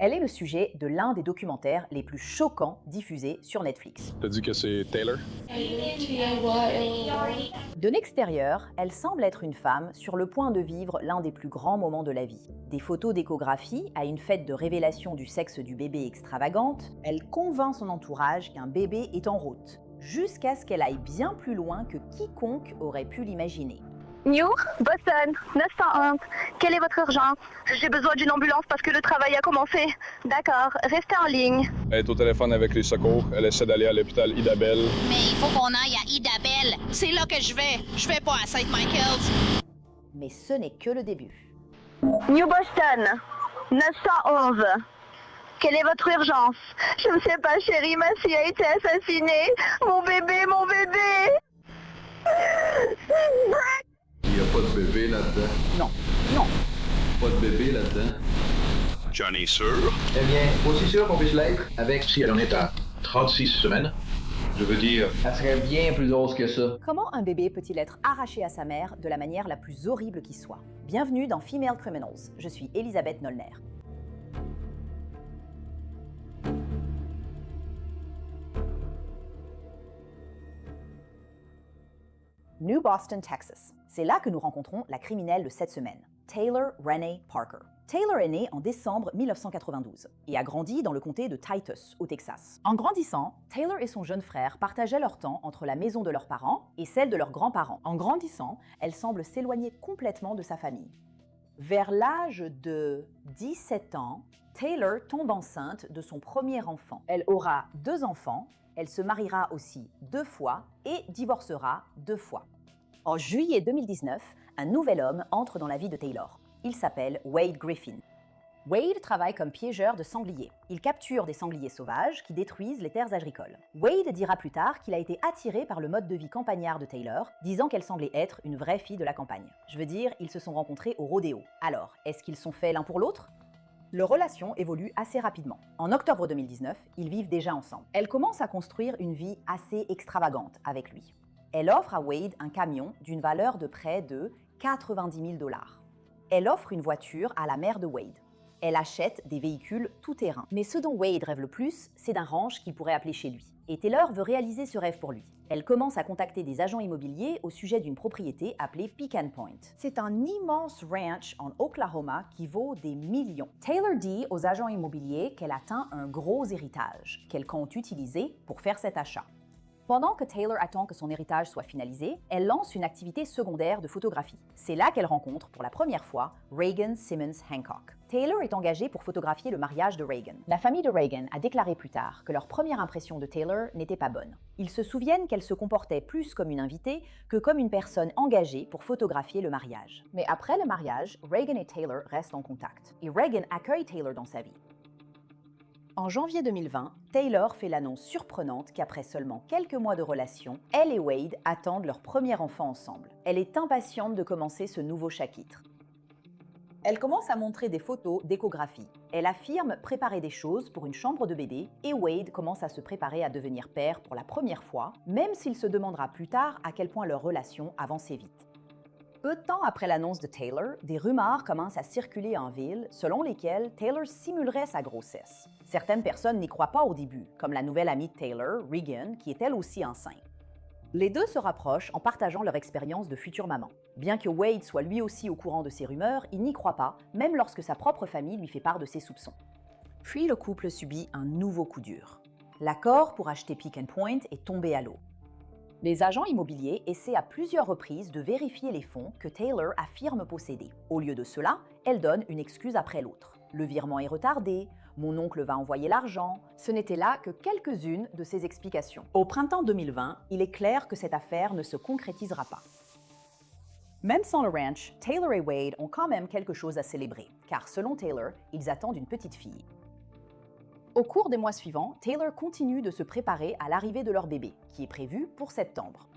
Elle est le sujet de l'un des documentaires les plus choquants diffusés sur Netflix. T'as dit que c'est Taylor? De l'extérieur, elle semble être une femme sur le point de vivre l'un des plus grands moments de la vie. Des photos d'échographie à une fête de révélation du sexe du bébé extravagante, elle convainc son entourage qu'un bébé est en route, jusqu'à ce qu'elle aille bien plus loin que quiconque aurait pu l'imaginer. New, Boston, 911. Quelle est votre urgence? J'ai besoin d'une ambulance parce que le travail a commencé. D'accord, restez en ligne. Elle est au téléphone avec les secours. Elle essaie d'aller à l'hôpital Idabel. Mais il faut qu'on aille à Idabel. C'est là que je vais. Je vais pas à St. Michael's. Mais ce n'est que le début. New Boston, 911. Quelle est votre urgence? Je ne sais pas, chérie, ma fille a été assassinée. Mon bébé, mon bébé! Il n'y a pas de bébé là-dedans. Non, non. Pas de bébé là-dedans. Johnny sûr? Eh bien, aussi sûr qu'on puisse l'être avec si elle en est à 36 semaines. Je veux dire, elle serait bien plus grosse que ça. Comment un bébé peut-il être arraché à sa mère de la manière la plus horrible qui soit? Bienvenue dans Female Criminals. Je suis Elisabeth Nollner. New Boston, Texas. C'est là que nous rencontrons la criminelle de cette semaine, Taylor Renee Parker. Taylor est née en décembre 1992 et a grandi dans le comté de Titus, au Texas. En grandissant, Taylor et son jeune frère partageaient leur temps entre la maison de leurs parents et celle de leurs grands-parents. En grandissant, elle semble s'éloigner complètement de sa famille. Vers l'âge de 17 ans, Taylor tombe enceinte de son premier enfant. Elle aura 2 enfants, elle se mariera aussi 2 fois et divorcera 2 fois. En juillet 2019, un nouvel homme entre dans la vie de Taylor. Il s'appelle Wade Griffin. Wade travaille comme piégeur de sangliers. Il capture des sangliers sauvages qui détruisent les terres agricoles. Wade dira plus tard qu'il a été attiré par le mode de vie campagnard de Taylor, disant qu'elle semblait être une vraie fille de la campagne. Je veux dire, ils se sont rencontrés au rodéo. Alors, est-ce qu'ils sont faits l'un pour l'autre? Leur relation évolue assez rapidement. En octobre 2019, ils vivent déjà ensemble. Elle commence à construire une vie assez extravagante avec lui. Elle offre à Wade un camion d'une valeur de près de 90 000 $. Elle offre une voiture à la mère de Wade. Elle achète des véhicules tout-terrain. Mais ce dont Wade rêve le plus, c'est d'un ranch qu'il pourrait appeler chez lui. Et Taylor veut réaliser ce rêve pour lui. Elle commence à contacter des agents immobiliers au sujet d'une propriété appelée Pecan Point. C'est un immense ranch en Oklahoma qui vaut des millions. Taylor dit aux agents immobiliers qu'elle atteint un gros héritage, qu'elle compte utiliser pour faire cet achat. Pendant que Taylor attend que son héritage soit finalisé, elle lance une activité secondaire de photographie. C'est là qu'elle rencontre pour la première fois Reagan Simmons Hancock. Taylor est engagée pour photographier le mariage de Reagan. La famille de Reagan a déclaré plus tard que leur première impression de Taylor n'était pas bonne. Ils se souviennent qu'elle se comportait plus comme une invitée que comme une personne engagée pour photographier le mariage. Mais après le mariage, Reagan et Taylor restent en contact. Et Reagan accueille Taylor dans sa vie. En janvier 2020, Taylor fait l'annonce surprenante qu'après seulement quelques mois de relation, elle et Wade attendent leur premier enfant ensemble. Elle est impatiente de commencer ce nouveau chapitre. Elle commence à montrer des photos d'échographie. Elle affirme préparer des choses pour une chambre de bébé et Wade commence à se préparer à devenir père pour la première fois, même s'il se demandera plus tard à quel point leur relation avançait vite. Peu de temps après l'annonce de Taylor, des rumeurs commencent à circuler en ville selon lesquelles Taylor simulerait sa grossesse. Certaines personnes n'y croient pas au début, comme la nouvelle amie de Taylor, Reagan, qui est elle aussi enceinte. Les deux se rapprochent en partageant leur expérience de future maman. Bien que Wade soit lui aussi au courant de ces rumeurs, il n'y croit pas, même lorsque sa propre famille lui fait part de ses soupçons. Puis le couple subit un nouveau coup dur. L'accord pour acheter Pecan Point est tombé à l'eau. Les agents immobiliers essaient à plusieurs reprises de vérifier les fonds que Taylor affirme posséder. Au lieu de cela, elle donne une excuse après l'autre. Le virement est retardé, mon oncle va envoyer l'argent. Ce n'était là que quelques-unes de ces explications. Au printemps 2020, il est clair que cette affaire ne se concrétisera pas. Même sans le ranch, Taylor et Wade ont quand même quelque chose à célébrer, car selon Taylor, ils attendent une petite fille. Au cours des mois suivants, Taylor continue de se préparer à l'arrivée de leur bébé, qui est prévu pour septembre.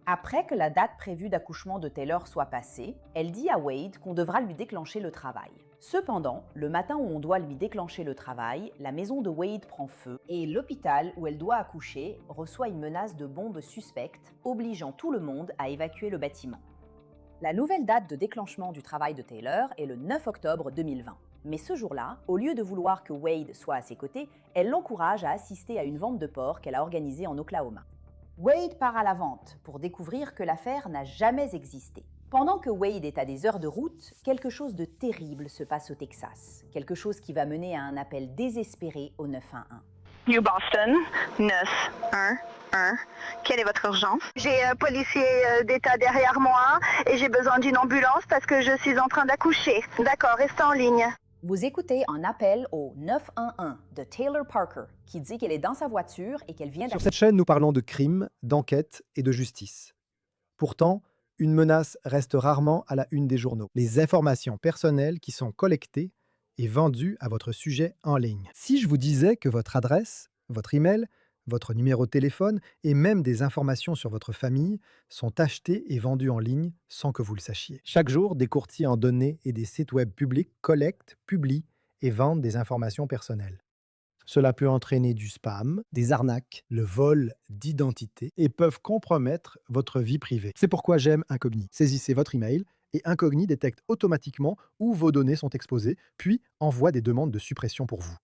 Après que la date prévue d'accouchement de Taylor soit passée, elle dit à Wade qu'on devra lui déclencher le travail. Cependant, le matin où on doit lui déclencher le travail, la maison de Wade prend feu et l'hôpital où elle doit accoucher reçoit une menace de bombe suspecte, obligeant tout le monde à évacuer le bâtiment. La nouvelle date de déclenchement du travail de Taylor est le 9 octobre 2020. Mais ce jour-là, au lieu de vouloir que Wade soit à ses côtés, elle l'encourage à assister à une vente de porc qu'elle a organisée en Oklahoma. Wade part à la vente pour découvrir que l'affaire n'a jamais existé. Pendant que Wade est à des heures de route, quelque chose de terrible se passe au Texas. Quelque chose qui va mener à un appel désespéré au 911. New Boston, 911. Quelle est votre urgence? J'ai un policier d'État derrière moi et j'ai besoin d'une ambulance parce que je suis en train d'accoucher. D'accord, restez en ligne. Vous écoutez un appel au 911 de Taylor Parker qui dit qu'elle est dans sa voiture et qu'elle vient Sur cette chaîne, nous parlons de crimes, d'enquêtes et de justice. Pourtant, une menace reste rarement à la une des journaux. Les informations personnelles qui sont collectées et vendues à votre sujet en ligne. Si je vous disais que votre adresse, votre email, votre numéro de téléphone et même des informations sur votre famille sont achetées et vendues en ligne sans que vous le sachiez. Chaque jour, des courtiers en données et des sites web publics collectent, publient et vendent des informations personnelles. Cela peut entraîner du spam, des arnaques, le vol d'identité et peuvent compromettre votre vie privée. C'est pourquoi j'aime Incogni. Saisissez votre email et Incogni détecte automatiquement où vos données sont exposées, puis envoie des demandes de suppression pour vous.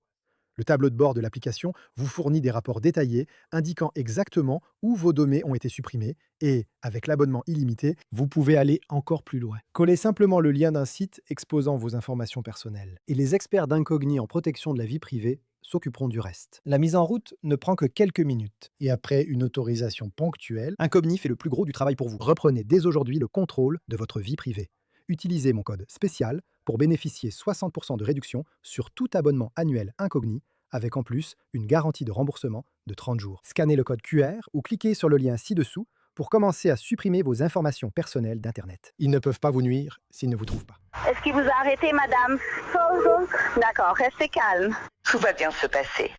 Le tableau de bord de l'application vous fournit des rapports détaillés indiquant exactement où vos données ont été supprimées et, avec l'abonnement illimité, vous pouvez aller encore plus loin. Collez simplement le lien d'un site exposant vos informations personnelles. Et les experts d'Incogni en protection de la vie privée s'occuperont du reste. La mise en route ne prend que quelques minutes. Et après une autorisation ponctuelle, Incogni fait le plus gros du travail pour vous. Reprenez dès aujourd'hui le contrôle de votre vie privée. Utilisez mon code spécial pour bénéficier 60% de réduction sur tout abonnement annuel Incogni, avec en plus une garantie de remboursement de 30 jours. Scannez le code QR ou cliquez sur le lien ci-dessous pour commencer à supprimer vos informations personnelles d'Internet. Ils ne peuvent pas vous nuire s'ils ne vous trouvent pas. Est-ce qu'il vous a arrêté, madame? D'accord, restez calme. Tout va bien se passer.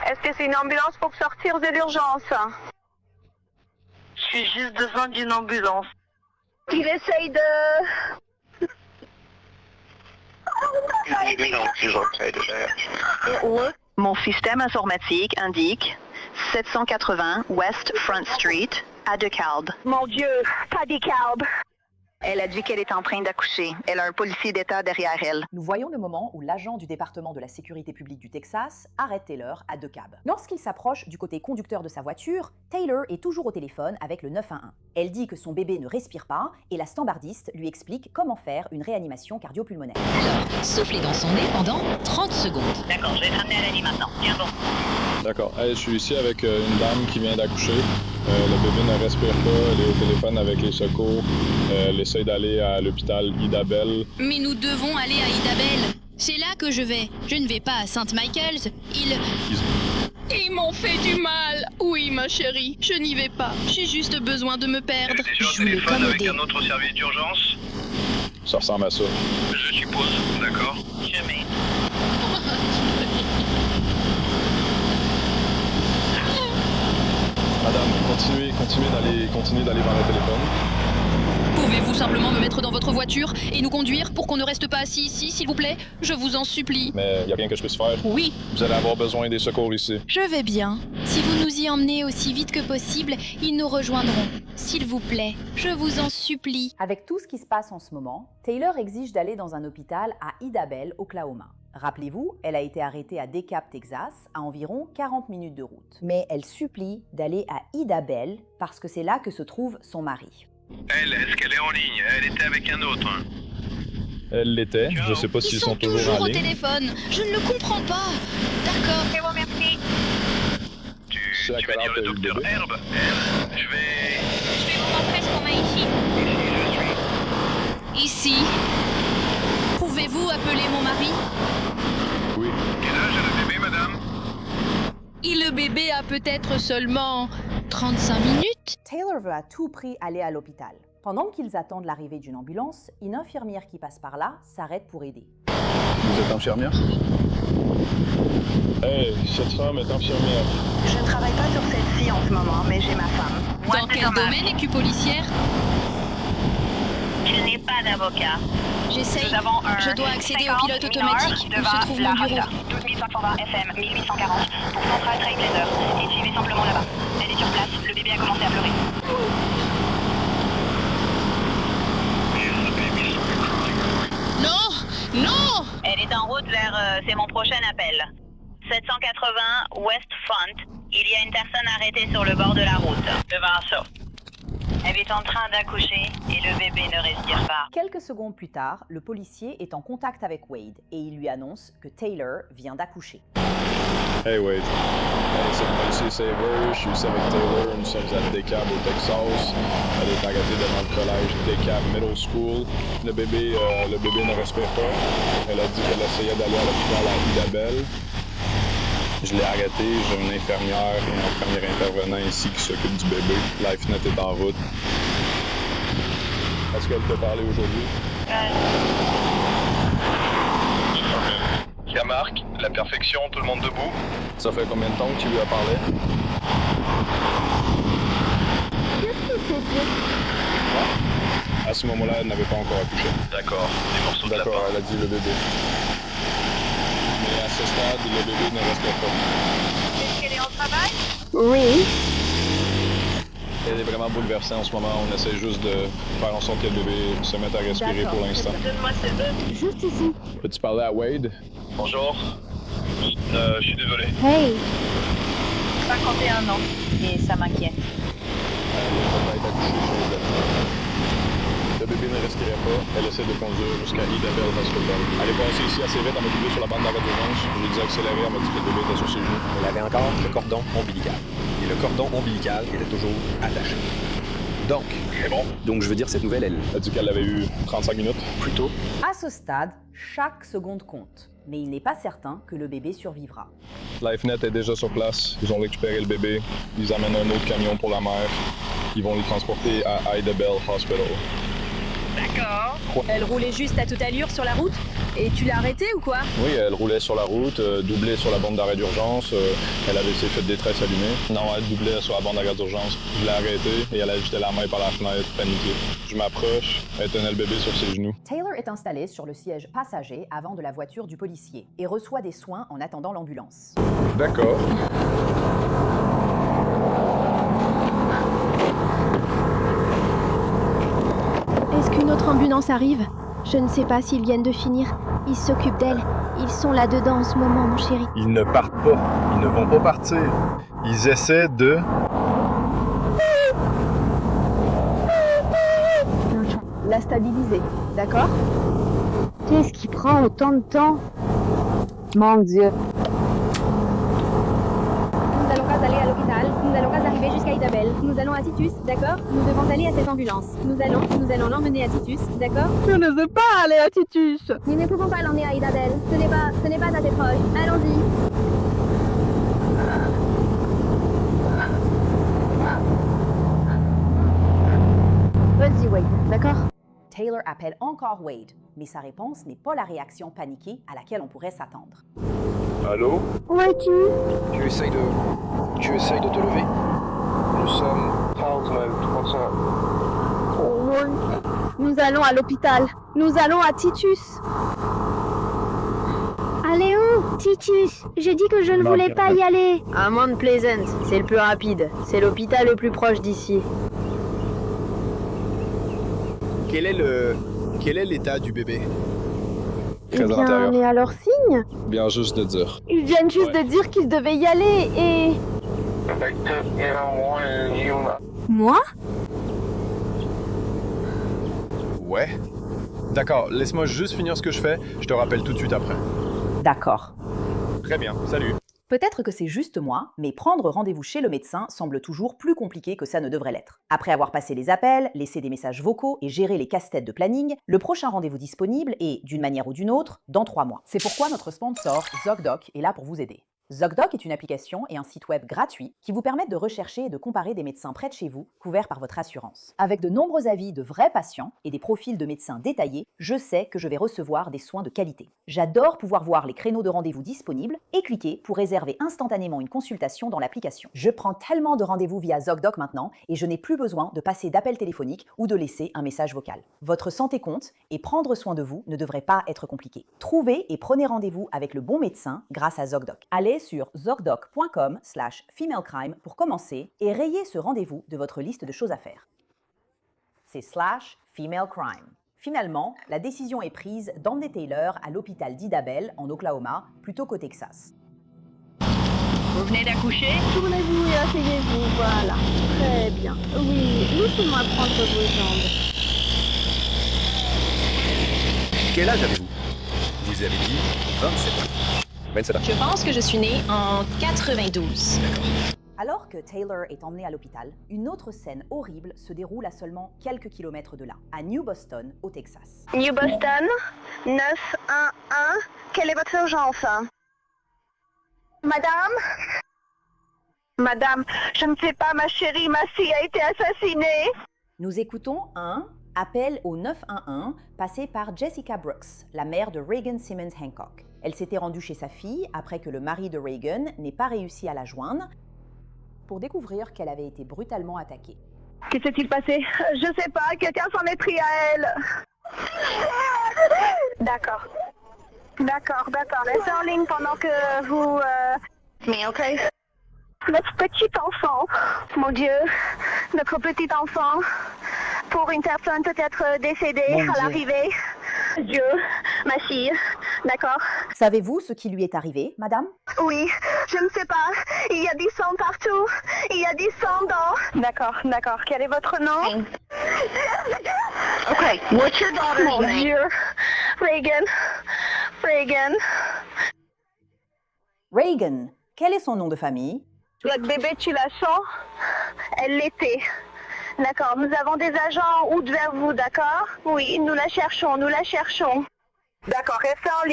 Est-ce que c'est une ambulance pour sortir de l'urgence? J'ai juste besoin d'une ambulance. Il essaye de... Mon système informatique indique 780 West Front Street à DeKalb. Mon Dieu, pas DeKalb. Elle a dit qu'elle est en train d'accoucher. Elle a un policier d'État derrière elle. Nous voyons le moment où l'agent du département de la sécurité publique du Texas arrête Taylor à DeKalb. Lorsqu'il s'approche du côté conducteur de sa voiture, Taylor est toujours au téléphone avec le 911. Elle dit que son bébé ne respire pas et la standardiste lui explique comment faire une réanimation cardio-pulmonaire. Alors, soufflez dans son nez pendant 30 secondes. D'accord, je vais te ramener à la ligne maintenant. Tiens bon. D'accord. Hey, je suis ici avec une dame qui vient d'accoucher. Le bébé ne respire pas. Elle est au téléphone avec les secours. Elle essaie d'aller à l'hôpital Idabel. Mais nous devons aller à Idabel. C'est là que je vais. Je ne vais pas à St. Michael's. Ils m'ont fait du mal. Oui, ma chérie, je n'y vais pas. J'ai juste besoin de me perdre. Je le téléphone avec un autre service d'urgence. Ça ressemble à ça. Je suppose, d'accord. Jamais. Madame, continuez d'aller vers le téléphone. Pouvez-vous simplement me mettre dans votre voiture et nous conduire pour qu'on ne reste pas assis ici, s'il vous plaît? Je vous en supplie. Mais il n'y a rien que je puisse faire. Oui. Vous allez avoir besoin des secours ici. Je vais bien. Si vous nous y emmenez aussi vite que possible, ils nous rejoindront. S'il vous plaît, je vous en supplie. Avec tout ce qui se passe en ce moment, Taylor exige d'aller dans un hôpital à Idabel, Oklahoma. Rappelez-vous, elle a été arrêtée à DeKalb, Texas, à environ 40 minutes de route. Mais elle supplie d'aller à Idabel parce que c'est là que se trouve son mari. Elle, est-ce qu'elle est en ligne? Elle était avec un autre. Elle l'était. Je ne sais pas s'ils sont toujours en au ligne. téléphone. Je ne le comprends pas. D'accord. C'est bon, merci. Tu vas dire le docteur Herb? Je vais vous montrer ce qu'on a ici. Ici. Pouvez-vous appeler mon mari? Oui. Quel âge a le bébé, madame? Et le bébé a peut-être seulement 35 minutes? Taylor veut à tout prix aller à l'hôpital. Pendant qu'ils attendent l'arrivée d'une ambulance, une infirmière qui passe par là s'arrête pour aider. Vous êtes infirmière? Hey, cette femme est infirmière. Je ne travaille pas sur celle-ci en ce moment, mais j'ai ma femme. Dans quel domaine es-tu policière? Je n'ai pas d'avocat. J'essaye. Nous avons un Je dois accéder au pilote automatique. Où se trouve mon bureau? 12520 FM 1840 pour Central Trailblazer. Et suivez simplement là-bas. Elle est sur place. Le bébé a commencé à pleurer. Non! Non! Elle est en route vers... c'est mon prochain appel. 780 West Front. Il y a une personne arrêtée sur le bord de la route, devant ça. Elle est en train d'accoucher et le bébé ne respire pas. Quelques secondes plus tard, le policier est en contact avec Wade et il lui annonce que Taylor vient d'accoucher. Hey Wade, c'est le policier Saver, je suis ici avec Taylor, nous sommes à DeKalb au Texas. Elle est arrêtée devant le collège DeKalb Middle School. Le bébé ne respire pas. Elle a dit qu'elle essayait d'aller à l'hôpital à Idabel. Je l'ai arrêtée, j'ai une infirmière et un premier intervenant ici qui s'occupe du bébé. LifeNet est en route. Est-ce qu'elle t'a parlé aujourd'hui? Camargue, la perfection, tout le monde debout. Ça fait combien de temps que tu lui as parlé? À ce moment-là, elle n'avait pas encore accouché. D'accord, des morceaux de lapin. D'accord, elle a dit le bébé. Mais à ce stade, le bébé ne respire pas. Est-ce qu'elle est en travail? Oui. Elle est vraiment bouleversée en ce moment. On essaie juste de faire en sorte que le bébé se mette à respirer pour l'instant. Donne-moi ces deux. Juste ici. Peux-tu parler à Wade? Bonjour. Je suis désolé. Hey. 51 ans. Et ça m'inquiète. Elle est accouchée chez Idabel. Le bébé ne respirait pas. Elle essaie de conduire jusqu'à Idabel Hospital. Elle est passée ici assez vite. Elle m'a doublé sur la bande d'arrêt d'urgence. Je lui ai dit accélérer. Elle m'a dit que le bébé était sur ses genoux. Elle avait encore le cordon ombilical. Et le cordon ombilical était toujours attaché. Donc, C'est bon. je veux dire, cette nouvelle, elle... Elle a dit qu'elle l'avait eu 35 minutes. Plus tôt. À ce stade, chaque seconde compte, mais il n'est pas certain que le bébé survivra. LifeNet est déjà sur place. Ils ont récupéré le bébé. Ils amènent un autre camion pour la mère. Ils vont le transporter à Idabel Hospital. D'accord. Elle roulait juste à toute allure sur la route? Et tu l'as arrêtée ou quoi? Oui, elle roulait sur la route, doublée sur la bande d'arrêt d'urgence. Elle avait ses feux de détresse allumés. Non, elle doublait sur la bande d'arrêt d'urgence. Je l'ai arrêtée et elle a jeté la main par la fenêtre, paniquée. Je m'approche, elle tenait le bébé sur ses genoux. Taylor est installé sur le siège passager avant de la voiture du policier et reçoit des soins en attendant l'ambulance. D'accord. Est-ce qu'une autre ambulance arrive? Je ne sais pas s'ils viennent de finir. Ils s'occupent d'elle. Ils sont là-dedans en ce moment, mon chéri. Ils ne partent pas. Ils ne vont pas partir. Ils essaient de... La stabiliser, d'accord? Qu'est-ce qui prend autant de temps? Mon Dieu. Nous allons pas aller à l'hôpital. Nous allons pas arriver jusqu'à Idabel. Nous allons à Titus, d'accord? Nous devons aller à cette ambulance. Nous allons l'emmener à Titus, d'accord? Je ne veux pas aller à Titus. Nous ne pouvons pas l'emmener à Idabel. Ce n'est pas assez proche. Allons-y. Vas-y, Wade, d'accord? Taylor appelle encore Wade, mais sa réponse n'est pas la réaction paniquée à laquelle on pourrait s'attendre. Allô? Où es-tu? Tu essayes de te lever? Nous sommes 39, 300. Oh non. Nous allons à l'hôpital. Nous allons à Titus. Allez où? Titus. J'ai dit que je ne voulais pas y aller. À Mount Pleasant, c'est le plus rapide. C'est l'hôpital le plus proche d'ici. Quel est l'état du bébé? Eh bien, on est à leur signe. Bien juste de dire. Ils viennent juste de dire qu'ils devaient y aller et... Moi? Ouais. D'accord, laisse-moi juste finir ce que je fais. Je te rappelle tout de suite après. D'accord. Très bien, salut. Peut-être que c'est juste moi, mais prendre rendez-vous chez le médecin semble toujours plus compliqué que ça ne devrait l'être. Après avoir passé les appels, laissé des messages vocaux et géré les casse-têtes de planning, le prochain rendez-vous disponible est, d'une manière ou d'une autre, dans 3 mois. C'est pourquoi notre sponsor, ZocDoc, est là pour vous aider. ZocDoc est une application et un site web gratuit qui vous permettent de rechercher et de comparer des médecins près de chez vous, couverts par votre assurance. Avec de nombreux avis de vrais patients et des profils de médecins détaillés, je sais que je vais recevoir des soins de qualité. J'adore pouvoir voir les créneaux de rendez-vous disponibles et cliquer pour réserver instantanément une consultation dans l'application. Je prends tellement de rendez-vous via ZocDoc maintenant et je n'ai plus besoin de passer d'appels téléphoniques ou de laisser un message vocal. Votre santé compte et prendre soin de vous ne devrait pas être compliqué. Trouvez et prenez rendez-vous avec le bon médecin grâce à ZocDoc. Allez sur zocdoc.com/femalecrime pour commencer et rayez ce rendez-vous de votre liste de choses à faire. C'est /femalecrime. Finalement, la décision est prise d'emmener Taylor à l'hôpital d'Idabel, en Oklahoma, plutôt qu'au Texas. Vous venez d'accoucher? Tournez-vous et asseyez-vous, voilà. Très bien. Oui, laissez-moi prendre vos jambes. Quel âge avez-vous? Vous avez dit 27 ans. 27 ans. Je pense que je suis née en 92. D'accord. Alors que Taylor est emmenée à l'hôpital, une autre scène horrible se déroule à seulement quelques kilomètres de là, à New Boston, au Texas. New Boston, 911. Quelle est votre urgence? Madame? Madame, je ne sais pas, ma chérie, ma fille a été assassinée. Nous écoutons un appel au 911 passé par Jessica Brooks, la mère de Reagan Simmons Hancock. Elle s'était rendue chez sa fille après que le mari de Reagan n'ait pas réussi à la joindre pour découvrir qu'elle avait été brutalement attaquée. Que s'est-il passé? Je sais pas, quelqu'un s'en est pris à elle. D'accord. Restez en ligne pendant que vous... Mais ok. Notre petit enfant, mon Dieu, notre petit enfant, pour une personne peut-être décédée à l'arrivée. Dieu, ma fille, d'accord. Savez-vous ce qui lui est arrivé, madame? Oui, je ne sais pas. Il y a du sang partout. Il y a du sang dans... D'accord. Quel est votre nom? Ok, what's your daughter's name? Dieu, Reagan. Reagan. Quel est son nom de famille? Votre bébé, tu la sens? Elle l'était. D'accord, nous avons des agents en route vers vous, d'accord? Oui, nous la cherchons. D'accord, restez en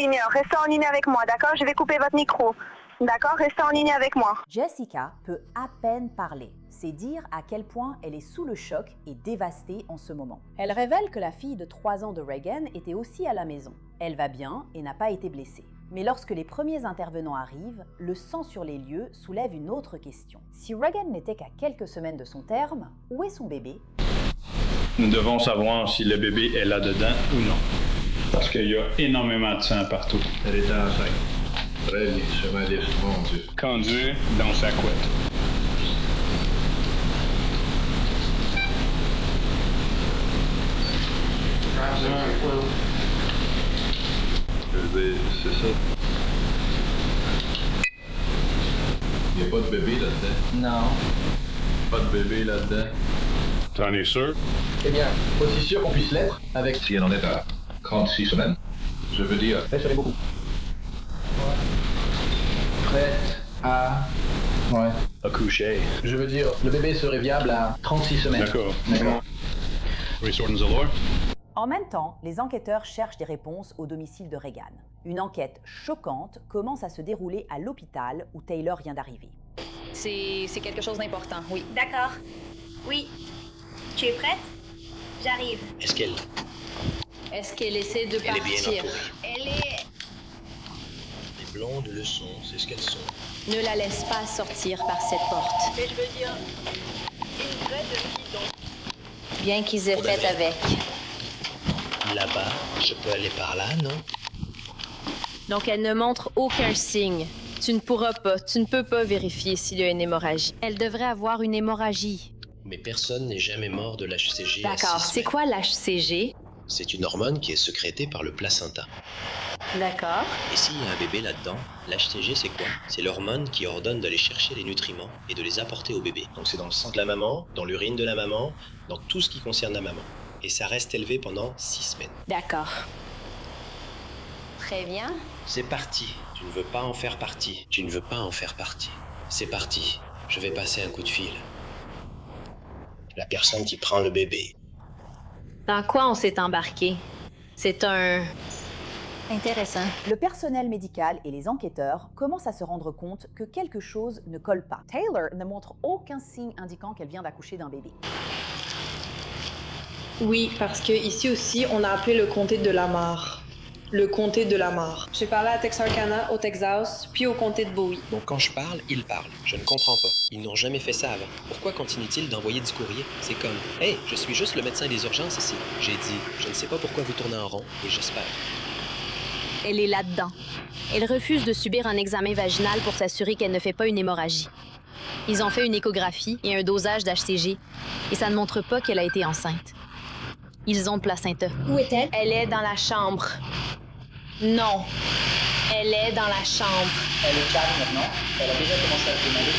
ligne avec moi, d'accord? Je vais couper votre micro. D'accord, restez en ligne avec moi. Jessica peut à peine parler. C'est dire à quel point elle est sous le choc et dévastée en ce moment. Elle révèle que la fille de 3 ans de Reagan était aussi à la maison. Elle va bien et n'a pas été blessée. Mais lorsque les premiers intervenants arrivent, le sang sur les lieux soulève une autre question. Si Reagan n'était qu'à quelques semaines de son terme, où est son bébé? Nous devons savoir si le bébé est là-dedans ou non. Parce qu'il y a énormément de sang partout. Elle était enceinte. Très bien, chemin des mon Dieu. Conduit dans sa couette. Je veux dire, c'est ça. Il n'y a pas de bébé là-dedans? Non. Pas de bébé là-dedans? T'en es sûr? Eh bien, aussi sûr qu'on puisse l'être, avec si elle en est à 36 semaines. Je veux dire, ça serait beaucoup. Prête à... Ouais. Accoucher. Je veux dire, le bébé serait viable à 36 semaines. D'accord. Resortons En même temps, les enquêteurs cherchent des réponses au domicile de Reagan. Une enquête choquante commence à se dérouler à l'hôpital où Taylor vient d'arriver. C'est quelque chose d'important, oui. D'accord. Oui. Tu es prête? J'arrive. Est-ce qu'elle essaie de Elle est bien partir? entourée. Elle est... Les blondes le sont, c'est ce qu'elles sont. Ne la laisse pas sortir par cette porte. Mais je veux dire, une vraie demi donc. Bien qu'ils aient fait avec. Là-bas, je peux aller par là, non? Donc elle ne montre aucun signe. Tu ne peux pas vérifier s'il y a une hémorragie. Elle devrait avoir une hémorragie. Mais personne n'est jamais mort de l'HCG. D'accord, c'est quoi l'HCG? C'est une hormone qui est sécrétée par le placenta. D'accord. Et s'il y a un bébé là-dedans, l'HCG c'est quoi? C'est l'hormone qui ordonne d'aller chercher les nutriments et de les apporter au bébé. Donc c'est dans le sang de la maman, dans l'urine de la maman, dans tout ce qui concerne la maman. Et ça reste élevé pendant 6 semaines. D'accord. Très bien. C'est parti. Tu ne veux pas en faire partie. C'est parti. Je vais passer un coup de fil. La personne qui prend le bébé. Dans quoi on s'est embarqué? C'est un... Intéressant. Le personnel médical et les enquêteurs commencent à se rendre compte que quelque chose ne colle pas. Taylor ne montre aucun signe indiquant qu'elle vient d'accoucher d'un bébé. Oui, parce que ici aussi, on a appelé le comté de Lamar. Le comté de Lamar. J'ai parlé à Texarkana, au Texas, puis au comté de Bowie. Donc quand je parle, ils parlent. Je ne comprends pas. Ils n'ont jamais fait ça avant. Pourquoi continue-t-il d'envoyer du courrier? C'est comme « Hey, je suis juste le médecin des urgences ici. » J'ai dit « Je ne sais pas pourquoi vous tournez en rond, et j'espère. » Elle est là-dedans. Elle refuse de subir un examen vaginal pour s'assurer qu'elle ne fait pas une hémorragie. Ils ont fait une échographie et un dosage d'HCG, et ça ne montre pas qu'elle a été enceinte. Ils ont le placenta. Où est-elle? Elle est dans la chambre. Non. Elle est dans la chambre. Elle est calme maintenant. Elle a déjà commencé à se demander si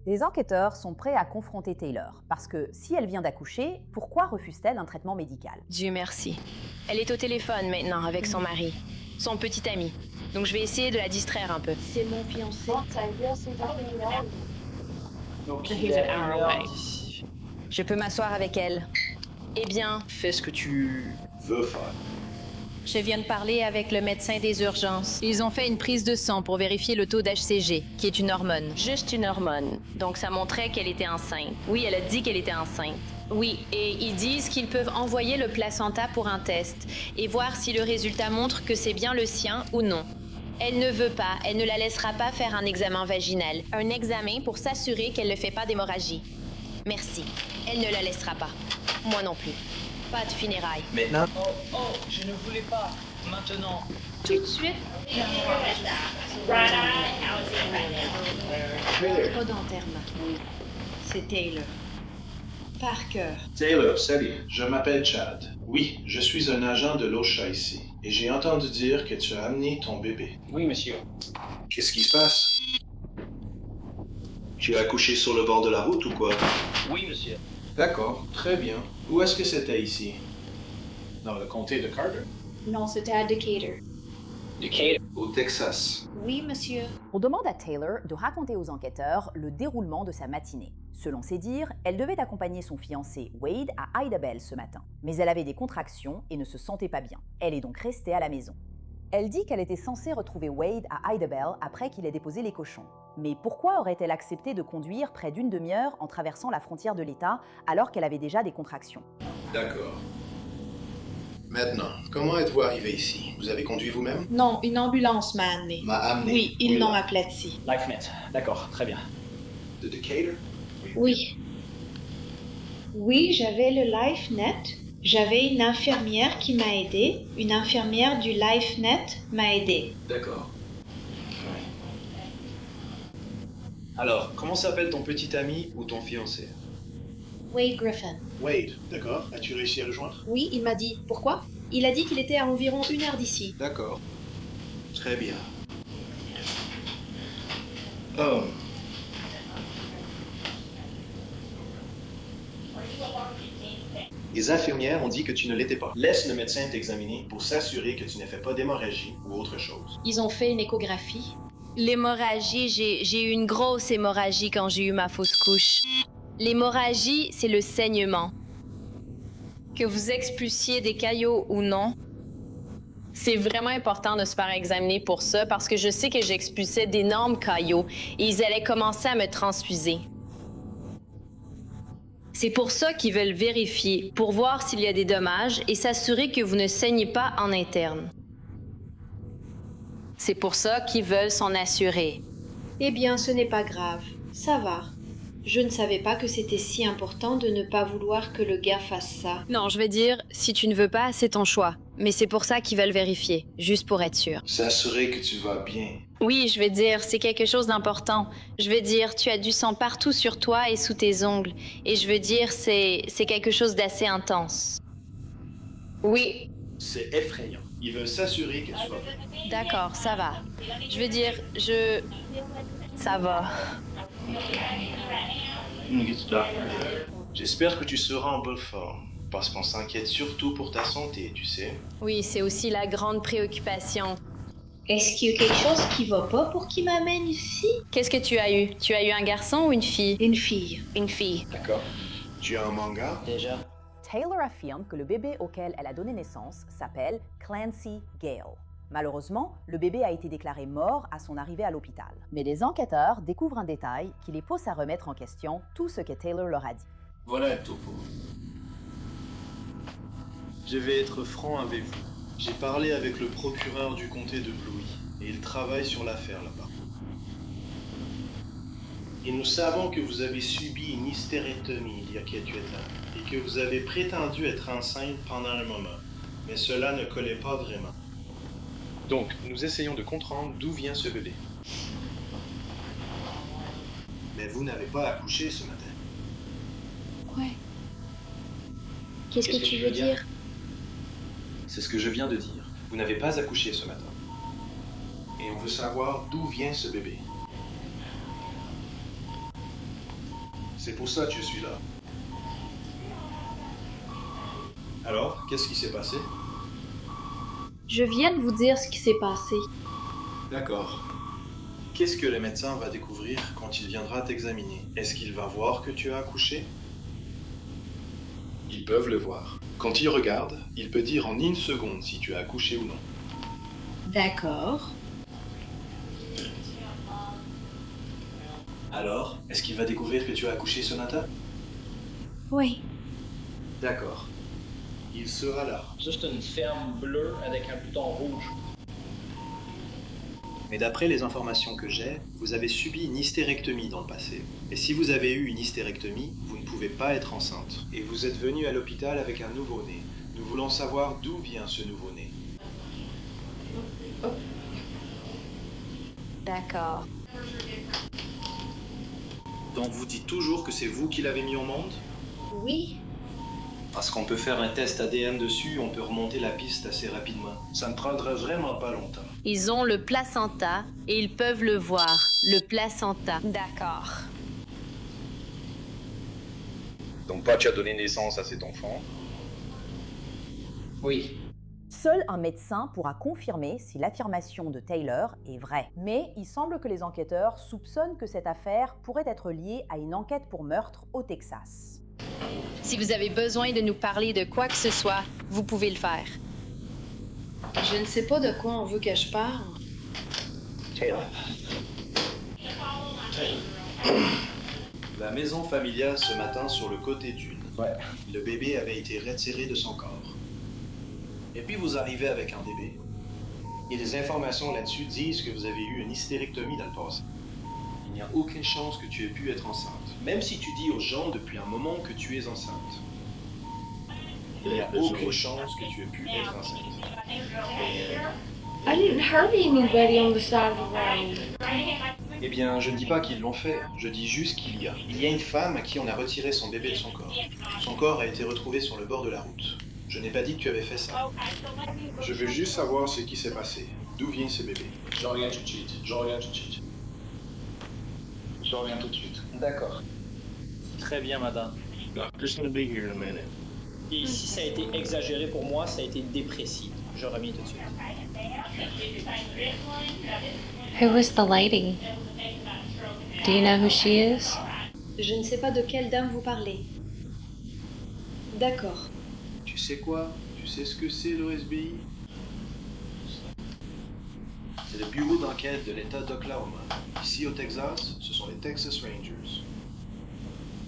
Les enquêteurs sont prêts à confronter Taylor, parce que si elle vient d'accoucher, pourquoi refuse-t-elle un traitement médical? Dieu merci. Elle est au téléphone maintenant avec son mari, son petit ami. Donc je vais essayer de la distraire un peu. C'est mon fiancé. Donc, Je peux m'asseoir avec elle. Eh bien, fais ce que tu veux faire. je viens de parler avec le médecin des urgences. Ils ont fait une prise de sang pour vérifier le taux d'HCG, qui est une hormone. Juste une hormone. Donc ça montrait qu'elle était enceinte. Oui, elle a dit qu'elle était enceinte. Oui, et ils disent qu'ils peuvent envoyer le placenta pour un test et voir si le résultat montre que c'est bien le sien ou non. Elle ne veut pas, elle ne la laissera pas faire un examen vaginal. Un examen pour s'assurer qu'elle ne fait pas d'hémorragie. Merci. Elle ne la laissera pas. Moi non plus. Pas de funérailles. Maintenant? Oh, je ne voulais pas. Maintenant. Tout de suite. Pas d'enterrement. C'est Taylor. Parker. Taylor, salut. Je m'appelle Chad. Oui, je suis un agent de l'OSHA ici. Et j'ai entendu dire que tu as amené ton bébé. Oui, monsieur. Qu'est-ce qui se passe? Tu as accouché sur le bord de la route ou quoi? Oui, monsieur. D'accord, très bien. Où est-ce que c'était ici? Dans le comté de Carter. Non, c'était à Decatur. Decatur. Au Texas. Oui, monsieur. On demande à Taylor de raconter aux enquêteurs le déroulement de sa matinée. Selon ses dires, elle devait accompagner son fiancé Wade à Ida Belle ce matin. Mais elle avait des contractions et ne se sentait pas bien. Elle est donc restée à la maison. Elle dit qu'elle était censée retrouver Wade à Ida Belle après qu'il ait déposé les cochons. Mais pourquoi aurait-elle accepté de conduire près d'une demi-heure en traversant la frontière de l'État alors qu'elle avait déjà des contractions? D'accord. Maintenant, comment êtes-vous arrivé ici? Vous avez conduit vous-même? Non, une ambulance m'a amené. M'a amené? Oui, ils l'ont aplati. LifeNet. D'accord, très bien. De Decatur? Oui. Oui, j'avais le LifeNet. J'avais une infirmière qui m'a aidée. Une infirmière du LifeNet m'a aidée. D'accord. Alors, comment s'appelle ton petit ami ou ton fiancé? Wade Griffin. Wade, d'accord. As-tu réussi à le joindre? Oui, il m'a dit. Pourquoi? Il a dit qu'il était à environ 1 heure d'ici. D'accord. Très bien. Oh. Les infirmières ont dit que tu ne l'étais pas. Laisse le médecin t'examiner pour s'assurer que tu n'as fait pas d'hémorragie ou autre chose. Ils ont fait une échographie. L'hémorragie, j'ai eu une grosse hémorragie quand j'ai eu ma fausse couche. L'hémorragie, c'est le saignement. Que vous expulsiez des caillots ou non, c'est vraiment important de se faire examiner pour ça parce que je sais que j'expulsais d'énormes caillots et ils allaient commencer à me transfuser. C'est pour ça qu'ils veulent vérifier, pour voir s'il y a des dommages et s'assurer que vous ne saignez pas en interne. C'est pour ça qu'ils veulent s'en assurer. Eh bien, ce n'est pas grave. Ça va. Je ne savais pas que c'était si important de ne pas vouloir que le gars fasse ça. Non, je veux dire, si tu ne veux pas, c'est ton choix. Mais c'est pour ça qu'ils veulent vérifier, juste pour être sûr. S'assurer que tu vas bien. Oui, je veux dire, c'est quelque chose d'important. Je veux dire, tu as du sang partout sur toi et sous tes ongles. Et je veux dire, c'est quelque chose d'assez intense. Oui. C'est effrayant. Ils veulent s'assurer que tu vas bien. D'accord, ça va. Je veux dire, ça va. J'espère que tu seras en bonne forme, parce qu'on s'inquiète surtout pour ta santé, tu sais. Oui, c'est aussi la grande préoccupation. Est-ce qu'il y a quelque chose qui va pas pour qu'il m'amène ici? Qu'est-ce que tu as eu? Tu as eu un garçon ou une fille? Une fille. Une fille. D'accord. Tu as un manga? Déjà. Taylor affirme que le bébé auquel elle a donné naissance s'appelle Clancy Gale. Malheureusement, le bébé a été déclaré mort à son arrivée à l'hôpital. Mais les enquêteurs découvrent un détail qui les pousse à remettre en question tout ce que Taylor leur a dit. Voilà un topo. Je vais être franc avec vous. J'ai parlé avec le procureur du comté de Bluey et il travaille sur l'affaire là-bas. Et nous savons que vous avez subi une hystérectomie il y a quelques temps et que vous avez prétendu être enceinte pendant un moment, mais cela ne collait pas vraiment. Donc, nous essayons de comprendre d'où vient ce bébé. Mais vous n'avez pas accouché ce matin. Ouais. Qu'est-ce que tu veux dire? C'est ce que je viens de dire. Vous n'avez pas accouché ce matin. Et on veut savoir d'où vient ce bébé. C'est pour ça que je suis là. Alors, qu'est-ce qui s'est passé? Je viens de vous dire ce qui s'est passé. D'accord. Qu'est-ce que le médecin va découvrir quand il viendra t'examiner? Est-ce qu'il va voir que tu as accouché? Ils peuvent le voir. Quand il regarde, il peut dire en 1 seconde si tu as accouché ou non. D'accord. Alors, est-ce qu'il va découvrir que tu as accouché ce matin? Oui. D'accord. Il sera là. Ça, c'est une ferme bleue avec un bouton rouge. Mais d'après les informations que j'ai, vous avez subi une hystérectomie dans le passé. Et si vous avez eu une hystérectomie, vous ne pouvez pas être enceinte. Et vous êtes venu à l'hôpital avec un nouveau-né. Nous voulons savoir d'où vient ce nouveau-né. D'accord. Donc vous dites toujours que c'est vous qui l'avez mis au monde? Oui. Parce qu'on peut faire un test ADN dessus, on peut remonter la piste assez rapidement. Ça ne prendra vraiment pas longtemps. Ils ont le placenta et ils peuvent le voir. Le placenta. D'accord. Donc Patch a donné naissance à cet enfant. Oui. Seul un médecin pourra confirmer si l'affirmation de Taylor est vraie. Mais il semble que les enquêteurs soupçonnent que cette affaire pourrait être liée à une enquête pour meurtre au Texas. Si vous avez besoin de nous parler de quoi que ce soit, vous pouvez le faire. Je ne sais pas de quoi on veut que je parle. Taylor. La maison familiale ce matin sur le côté d'une. Ouais. Le bébé avait été retiré de son corps. Et puis vous arrivez avec un bébé. Et les informations là-dessus disent que vous avez eu une hystérectomie dans le passé. Il n'y a aucune chance que tu aies pu être enceinte. Même si tu dis aux gens depuis un moment que tu es enceinte. Il n'y a aucune chance que tu aies pu être enceinte. I didn't hurt anybody on the side of the road. Eh bien, je ne dis pas qu'ils l'ont fait, je dis juste qu'il y a. Il y a une femme à qui on a retiré son bébé de son corps. Son corps a été retrouvé sur le bord de la route. Je n'ai pas dit que tu avais fait ça. Je veux juste savoir ce qui s'est passé. D'où vient ce bébé? Je reviens tout de suite. Je reviens tout de suite. Je reviens tout de suite. D'accord. Très bien, madame. Doctor's gonna be here in a minute. Et si ça a été exagéré pour moi, ça a été déprécié. Je reviens tout de suite. Who is the lady? Do you know who she is? Je ne sais pas de quelle dame vous parlez. D'accord. Tu sais quoi? Tu sais ce que c'est l'OSBI? C'est le bureau d'enquête de l'État d'Oklahoma. Ici au Texas, ce sont les Texas Rangers.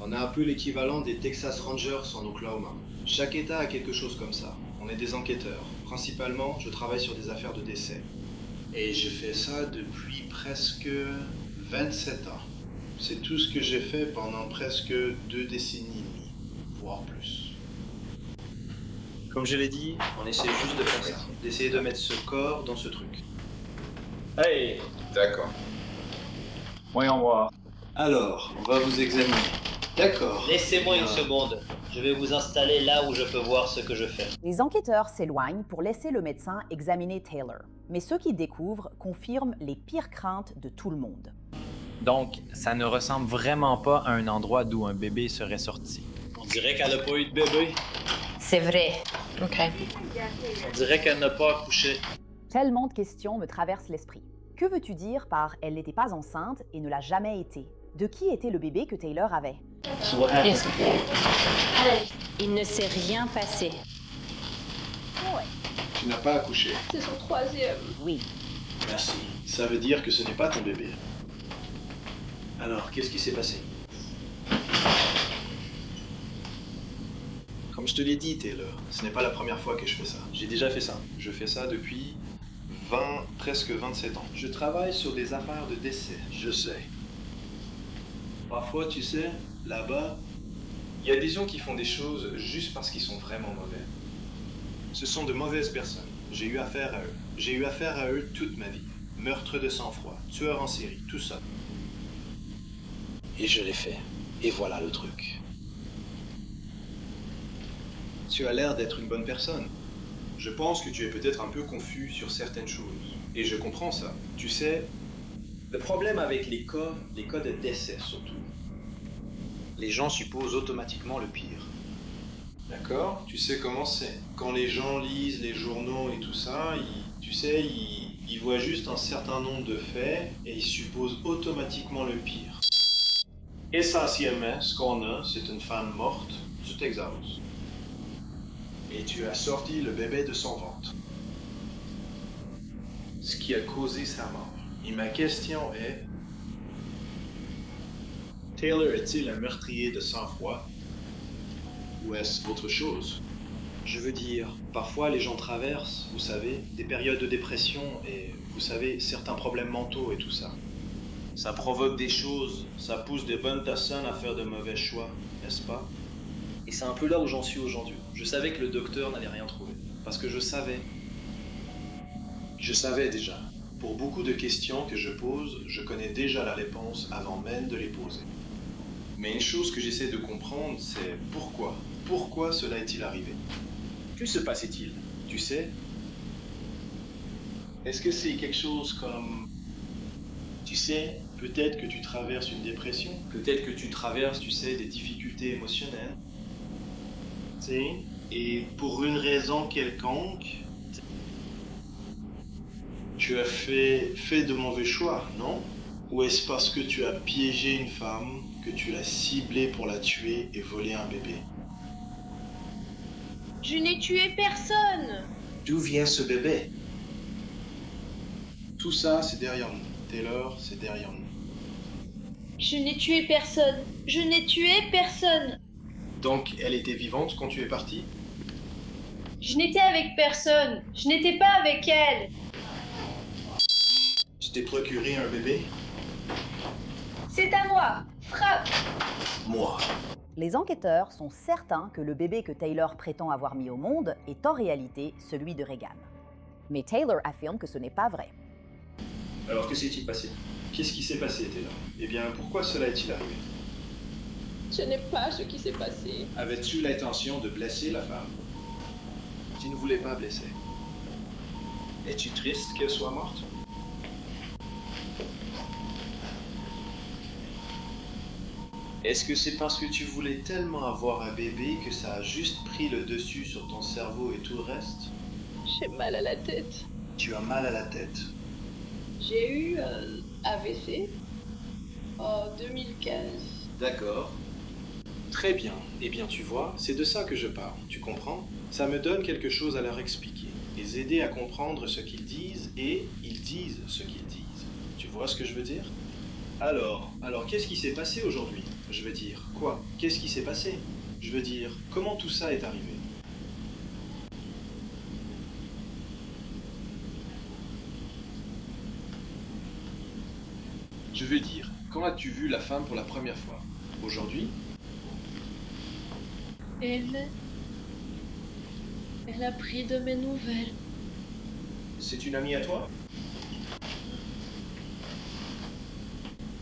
On a un peu l'équivalent des Texas Rangers en Oklahoma. Chaque État a quelque chose comme ça. On est des enquêteurs. Principalement, je travaille sur des affaires de décès. Et je fais ça depuis presque 27 ans. C'est tout ce que j'ai fait pendant presque 2 décennies et demie, voire plus. Comme je l'ai dit, on essaie juste de faire ça. D'essayer de mettre ce corps dans ce truc. Hey! D'accord. Voyons voir. Alors, on va vous examiner. D'accord. Laissez-moi une seconde. Je vais vous installer là où je peux voir ce que je fais. Les enquêteurs s'éloignent pour laisser le médecin examiner Taylor. Mais ce qu'ils découvrent confirme les pires craintes de tout le monde. Donc, ça ne ressemble vraiment pas à un endroit d'où un bébé serait sorti. On dirait qu'elle n'a pas eu de bébé. C'est vrai. OK. On dirait qu'elle n'a pas accouché. Tellement de questions me traversent l'esprit. Que veux-tu dire par « elle n'était pas enceinte et ne l'a jamais été » ? De qui était le bébé que Taylor avait? Yes. Il ne s'est rien passé. Ouais. Tu n'as pas accouché. C'est son 3e. Oui. Merci. Ça veut dire que ce n'est pas ton bébé. Alors, qu'est-ce qui s'est passé? Comme je te l'ai dit, Taylor, ce n'est pas la première fois que je fais ça. J'ai déjà fait ça. Je fais ça depuis presque 27 ans. Je travaille sur des affaires de décès. Je sais. Parfois, tu sais, là-bas, il y a des gens qui font des choses juste parce qu'ils sont vraiment mauvais. Ce sont de mauvaises personnes. J'ai eu affaire à eux. J'ai eu affaire à eux toute ma vie. Meurtre de sang-froid, tueur en série, tout ça. Et je l'ai fait. Et voilà le truc. Tu as l'air d'être une bonne personne. Je pense que tu es peut-être un peu confus sur certaines choses. Et je comprends ça. Tu sais, le problème avec les cas de décès surtout, les gens supposent automatiquement le pire. D'accord? Tu sais comment c'est. Quand les gens lisent les journaux et tout ça, ils voient juste un certain nombre de faits et ils supposent automatiquement le pire. Essentiellement, ce qu'on a, c'est une femme morte du Texas. Et tu as sorti le bébé de son ventre. Ce qui a causé sa mort. Et ma question est... Taylor est-il un meurtrier de sang-froid? Ou est-ce autre chose? Je veux dire, parfois les gens traversent, vous savez, des périodes de dépression et, vous savez, certains problèmes mentaux et tout ça. Ça provoque des choses, ça pousse des bonnes personnes à faire de mauvais choix, n'est-ce pas? Et c'est un peu là où j'en suis aujourd'hui. Je savais que le docteur n'allait rien trouver. Parce que je savais. Je savais déjà. Pour beaucoup de questions que je pose, je connais déjà la réponse avant même de les poser. Mais une chose que j'essaie de comprendre, c'est pourquoi. Pourquoi cela est-il arrivé? Que se passait-il? Tu sais? Est-ce que c'est quelque chose comme... Tu sais, peut-être que tu traverses une dépression. Peut-être que tu traverses, tu sais, des difficultés émotionnelles. Tu sais, et pour une raison quelconque, tu as fait de mauvais choix, non? Ou est-ce parce que tu as piégé une femme, que tu l'as ciblée pour la tuer et voler un bébé? Je n'ai tué personne! D'où vient ce bébé? Tout ça, c'est derrière nous. Taylor, c'est derrière nous. Je n'ai tué personne! Je n'ai tué personne! Donc, elle était vivante quand tu es parti? Je n'étais avec personne! Je n'étais pas avec elle! Tu t'es procuré un bébé? C'est à moi! Frappe! Moi. Les enquêteurs sont certains que le bébé que Taylor prétend avoir mis au monde est en réalité celui de Regan. Mais Taylor affirme que ce n'est pas vrai. Alors que s'est-il passé? Qu'est-ce qui s'est passé, Taylor? Eh bien, pourquoi cela est-il arrivé? Ce n'est pas ce qui s'est passé. Avais-tu l'intention de blesser la femme? Tu ne voulais pas blesser. Es-tu triste qu'elle soit morte? Est-ce que c'est parce que tu voulais tellement avoir un bébé que ça a juste pris le dessus sur ton cerveau et tout le reste? J'ai mal à la tête. Tu as mal à la tête. J'ai eu un AVC en 2015. D'accord. Très bien. Eh bien, tu vois, c'est de ça que je parle. Tu comprends? Ça me donne quelque chose à leur expliquer. Les aider à comprendre ce qu'ils disent et ils disent ce qu'ils disent. Tu vois ce que je veux dire? Alors, qu'est-ce qui s'est passé aujourd'hui? Je veux dire, quoi? Qu'est-ce qui s'est passé? Je veux dire, comment tout ça est arrivé? Je veux dire, quand as-tu vu la femme pour la première fois? Aujourd'hui? Elle a pris de mes nouvelles. C'est une amie à toi?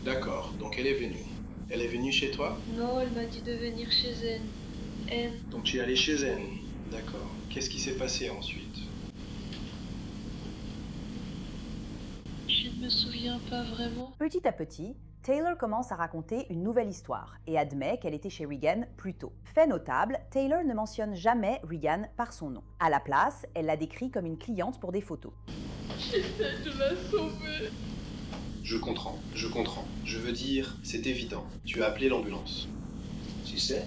D'accord, donc elle est venue. Elle est venue chez toi? Non, elle m'a dit de venir chez elle. Donc tu es allé chez elle? D'accord. Qu'est-ce qui s'est passé ensuite? Je ne me souviens pas vraiment. Petit à petit, Taylor commence à raconter une nouvelle histoire et admet qu'elle était chez Regan plus tôt. Fait notable, Taylor ne mentionne jamais Regan par son nom. À la place, elle la décrit comme une cliente pour des photos. J'essaie de la sauver. Je comprends. Je veux dire, c'est évident. Tu as appelé l'ambulance. Tu sais?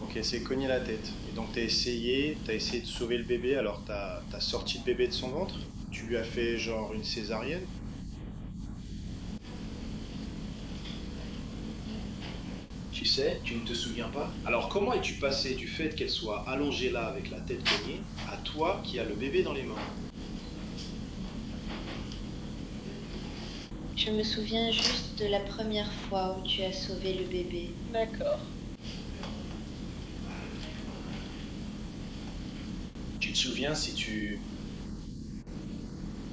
Ok, c'est cogné la tête. Et donc t'as essayé de sauver le bébé, alors t'as sorti le bébé de son ventre? Tu lui as fait genre une césarienne? Tu sais, tu ne te souviens pas? Alors comment es-tu passé du fait qu'elle soit allongée là avec la tête cognée à toi qui as le bébé dans les mains? Je me souviens juste de la première fois où tu as sauvé le bébé. D'accord. Tu te souviens si tu...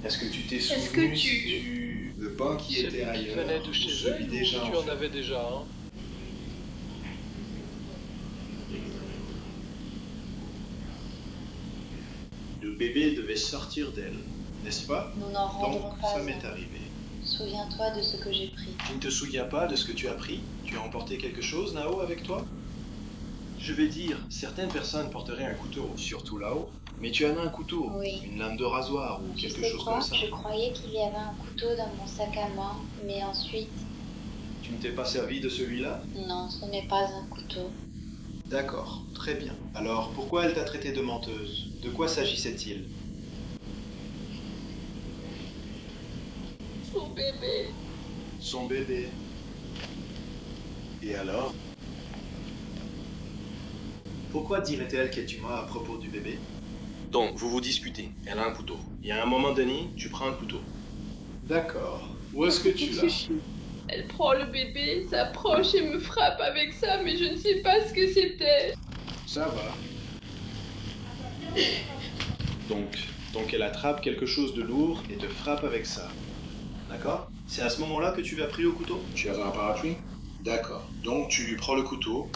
Est-ce que tu t'es souvenu le banc qui était ailleurs? Venait de chez elle, déjà tu en avais déjà un? bébé devait sortir d'elle, n'est-ce pas? Nous n'en rendrons Donc, pas ça un. m'est arrivé. Souviens-toi de ce que j'ai pris. Tu ne te souviens pas de ce que tu as pris? Tu as emporté quelque chose, Nao, avec toi? Je vais dire, certaines personnes porteraient un couteau, surtout là-haut. Mais tu en as un couteau, Oui. une lame de rasoir ou Tu quelque sais chose quoi? comme ça. Je croyais qu'il y avait un couteau dans mon sac à main, mais ensuite, Tu ne t'es pas servi de celui-là? non, ce n'est pas un couteau. D'accord, très bien. Alors, pourquoi elle t'a traité de menteuse? De quoi s'agissait-il? Son bébé. Son bébé. Et alors? Pourquoi dirait-elle qu'elle tu mens à propos du bébé? Donc, vous vous disputez. Elle a un couteau. Et à un moment donné, tu prends un couteau. D'accord. Où est-ce que tu l'as? Elle prend le bébé, s'approche et me frappe avec ça, mais je ne sais pas ce que c'était. Ça va. Donc elle attrape quelque chose de lourd et te frappe avec ça. D'accord? C'est à ce moment-là que tu l'as pris au couteau? Tu avais un parapluie? D'accord. Donc tu lui prends le couteau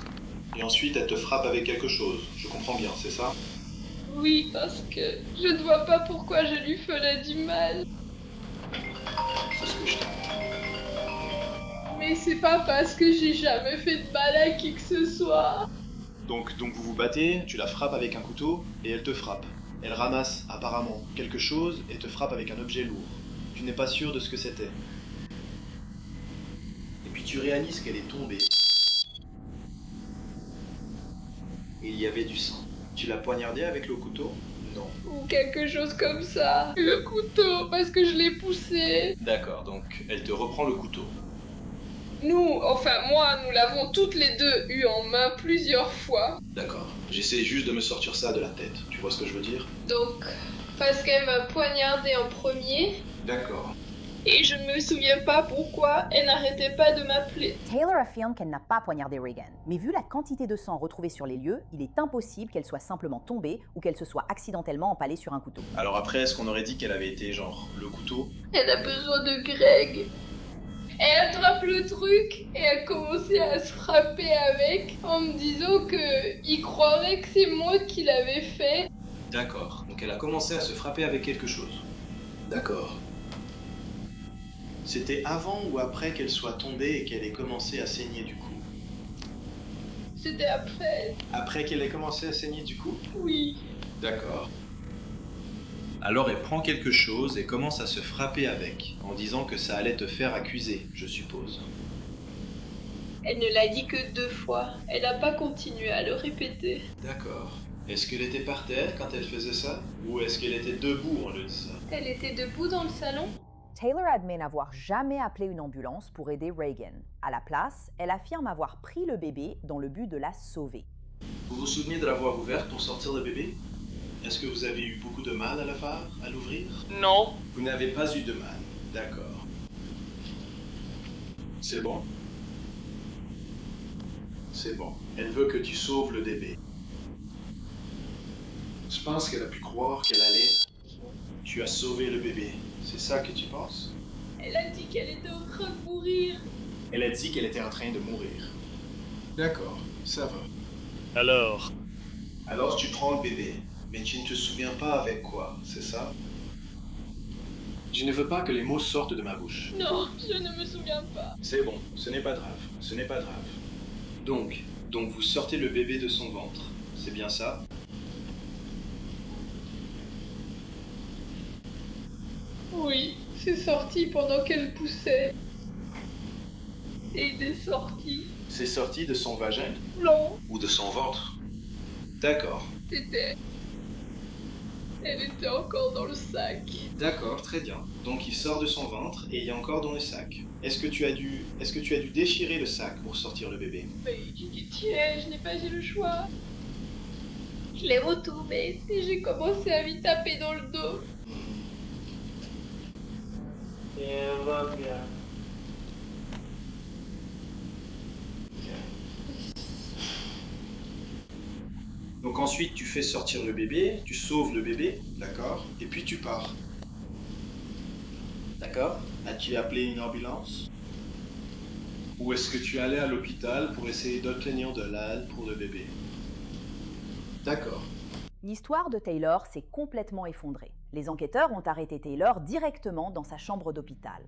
et ensuite elle te frappe avec quelque chose. Je comprends bien, c'est ça? Oui, parce que je ne vois pas pourquoi je lui ferais du mal. C'est ce que je t'ai. Mais c'est pas parce que j'ai jamais fait de mal à qui que ce soit. Donc vous vous battez, tu la frappes avec un couteau et elle te frappe. Elle ramasse apparemment quelque chose et te frappe avec un objet lourd. Tu n'es pas sûr de ce que c'était. Et puis tu réalises qu'elle est tombée. Et il y avait du sang. Tu l'as poignardée avec le couteau? Non. Ou quelque chose comme ça. Le couteau, parce que je l'ai poussé. D'accord, donc elle te reprend le couteau. Nous, enfin moi, nous l'avons toutes les deux eu en main plusieurs fois. D'accord. J'essaie juste de me sortir ça de la tête. Tu vois ce que je veux dire? Donc, parce qu'elle m'a poignardé en premier, D'accord. et je ne me souviens pas pourquoi elle n'arrêtait pas de m'appeler. Taylor affirme qu'elle n'a pas poignardé Reagan, mais vu la quantité de sang retrouvée sur les lieux, il est impossible qu'elle soit simplement tombée ou qu'elle se soit accidentellement empalée sur un couteau. Alors après, est-ce qu'on aurait dit qu'elle avait été genre le couteau? Elle a besoin de Greg. Elle attrape le truc et a commencé à se frapper avec en me disant que il croirait que c'est moi qui l'avais fait. D'accord. Donc elle a commencé à se frapper avec quelque chose. D'accord. C'était avant ou après qu'elle soit tombée et qu'elle ait commencé à saigner du cou? C'était après. Après qu'elle ait commencé à saigner du cou? Oui. D'accord. Alors elle prend quelque chose et commence à se frapper avec, en disant que ça allait te faire accuser, je suppose. Elle ne l'a dit que 2 fois. Elle n'a pas continué à le répéter. D'accord. Est-ce qu'elle était par terre quand elle faisait ça? Ou est-ce qu'elle était debout en le disant? Elle était debout dans le salon. Taylor admet n'avoir jamais appelé une ambulance pour aider Reagan. À la place, elle affirme avoir pris le bébé dans le but de la sauver. Vous vous souvenez de l'avoir ouverte pour sortir le bébé? Est-ce que vous avez eu beaucoup de mal à la faire, à l'ouvrir? Non. Vous n'avez pas eu de mal. D'accord. C'est bon? C'est bon. Elle veut que tu sauves le bébé. Je pense qu'elle a pu croire qu'elle allait... Tu as sauvé le bébé. C'est ça que tu penses? Elle a dit qu'elle était en train de mourir. Elle a dit qu'elle était en train de mourir. D'accord, ça va. Alors? Alors tu prends le bébé, mais tu ne te souviens pas avec quoi, c'est ça? Je ne veux pas que les mots sortent de ma bouche. Non, je ne me souviens pas. C'est bon, ce n'est pas grave, ce n'est pas grave. Donc vous sortez le bébé de son ventre, c'est bien ça? Oui, c'est sorti pendant qu'elle poussait. Et il est sorti. C'est sorti de son vagin? Non, Ou de son ventre? D'accord. c'était... Elle était encore dans le sac. D'accord, très bien. Donc il sort de son ventre et il est encore dans le sac. Est-ce que tu as dû déchirer le sac pour sortir le bébé? Mais j'ai dû tirer, je n'ai pas eu le choix. Je l'ai retourné et j'ai commencé à lui taper dans le dos. Et va bien. Donc ensuite tu fais sortir le bébé, tu sauves le bébé, d'accord? Et puis tu pars. D'accord? As-tu appelé une ambulance? Ou est-ce que tu allais à l'hôpital pour essayer d'obtenir de l'aide pour le bébé? D'accord. L'histoire de Taylor s'est complètement effondrée. Les enquêteurs ont arrêté Taylor directement dans sa chambre d'hôpital.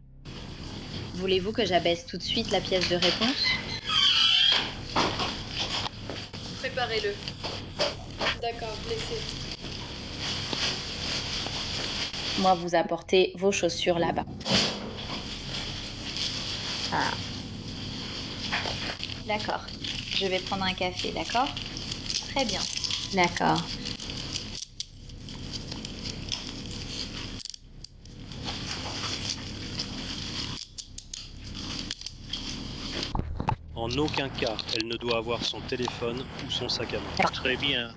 Voulez-vous que j'abaisse tout de suite la pièce de réponse? Préparez-le. D'accord, laissez. Moi, vous apportez vos chaussures là-bas. Ah. D'accord. Je vais prendre un café, d'accord? Très bien. D'accord. En aucun cas, elle ne doit avoir son téléphone ou son sac à main. Très bien.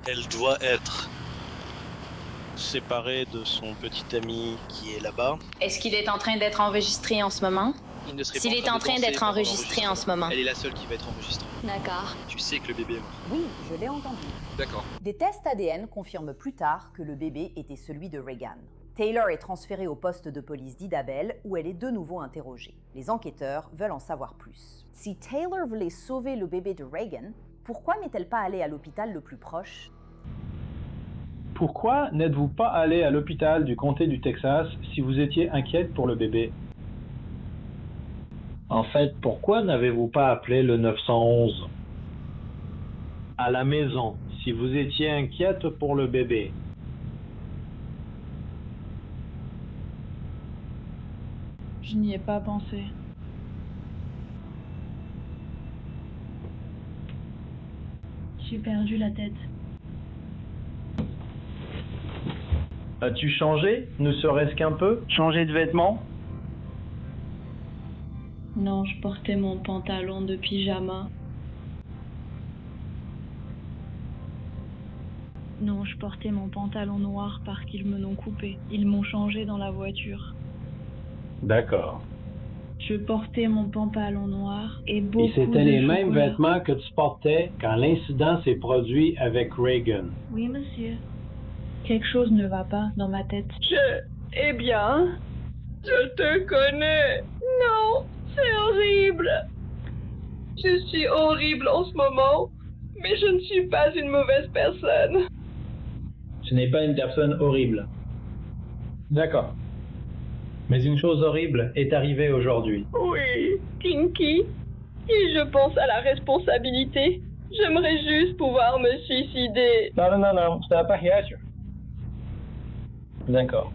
Elle doit être séparée de son petit ami qui est là-bas. Est-ce qu'il est en train d'être enregistré en ce moment? Il ne serait S'il est en train d'être enregistré en ce moment. Elle est la seule qui va être enregistrée. D'accord. Tu sais que le bébé est mort. Oui, je l'ai entendu. D'accord. Des tests ADN confirment plus tard que le bébé était celui de Reagan. Taylor est transférée au poste de police d'Idabel où elle est de nouveau interrogée. Les enquêteurs veulent en savoir plus. Si Taylor voulait sauver le bébé de Reagan, pourquoi n'est-elle pas allée à l'hôpital le plus proche? Pourquoi n'êtes-vous pas allé à l'hôpital du comté du Texas si vous étiez inquiète pour le bébé? En fait, pourquoi n'avez-vous pas appelé le 911? À la maison, si vous étiez inquiète pour le bébé. Je n'y ai pas pensé. J'ai perdu la tête. As-tu changé, ne serait-ce qu'un peu? Changé de vêtements? Non, je portais mon pantalon de pyjama. Non, je portais mon pantalon noir parce qu'ils me l'ont coupé. Ils m'ont changé dans la voiture. D'accord. Je portais mon pantalon noir et beaucoup Et c'était les mêmes chocolat. vêtements que tu portais quand l'incident s'est produit avec Reagan. Oui, monsieur. Quelque chose ne va pas dans ma tête. Eh bien, je te connais. Non, c'est horrible. Je suis horrible en ce moment, mais je ne suis pas une mauvaise personne. Ce n'est pas une personne horrible. D'accord. Mais une chose horrible est arrivée aujourd'hui. Oui, Kinky. Et je pense à la responsabilité. J'aimerais juste pouvoir me suicider. Non, ça n'a pas réagi. D'accord.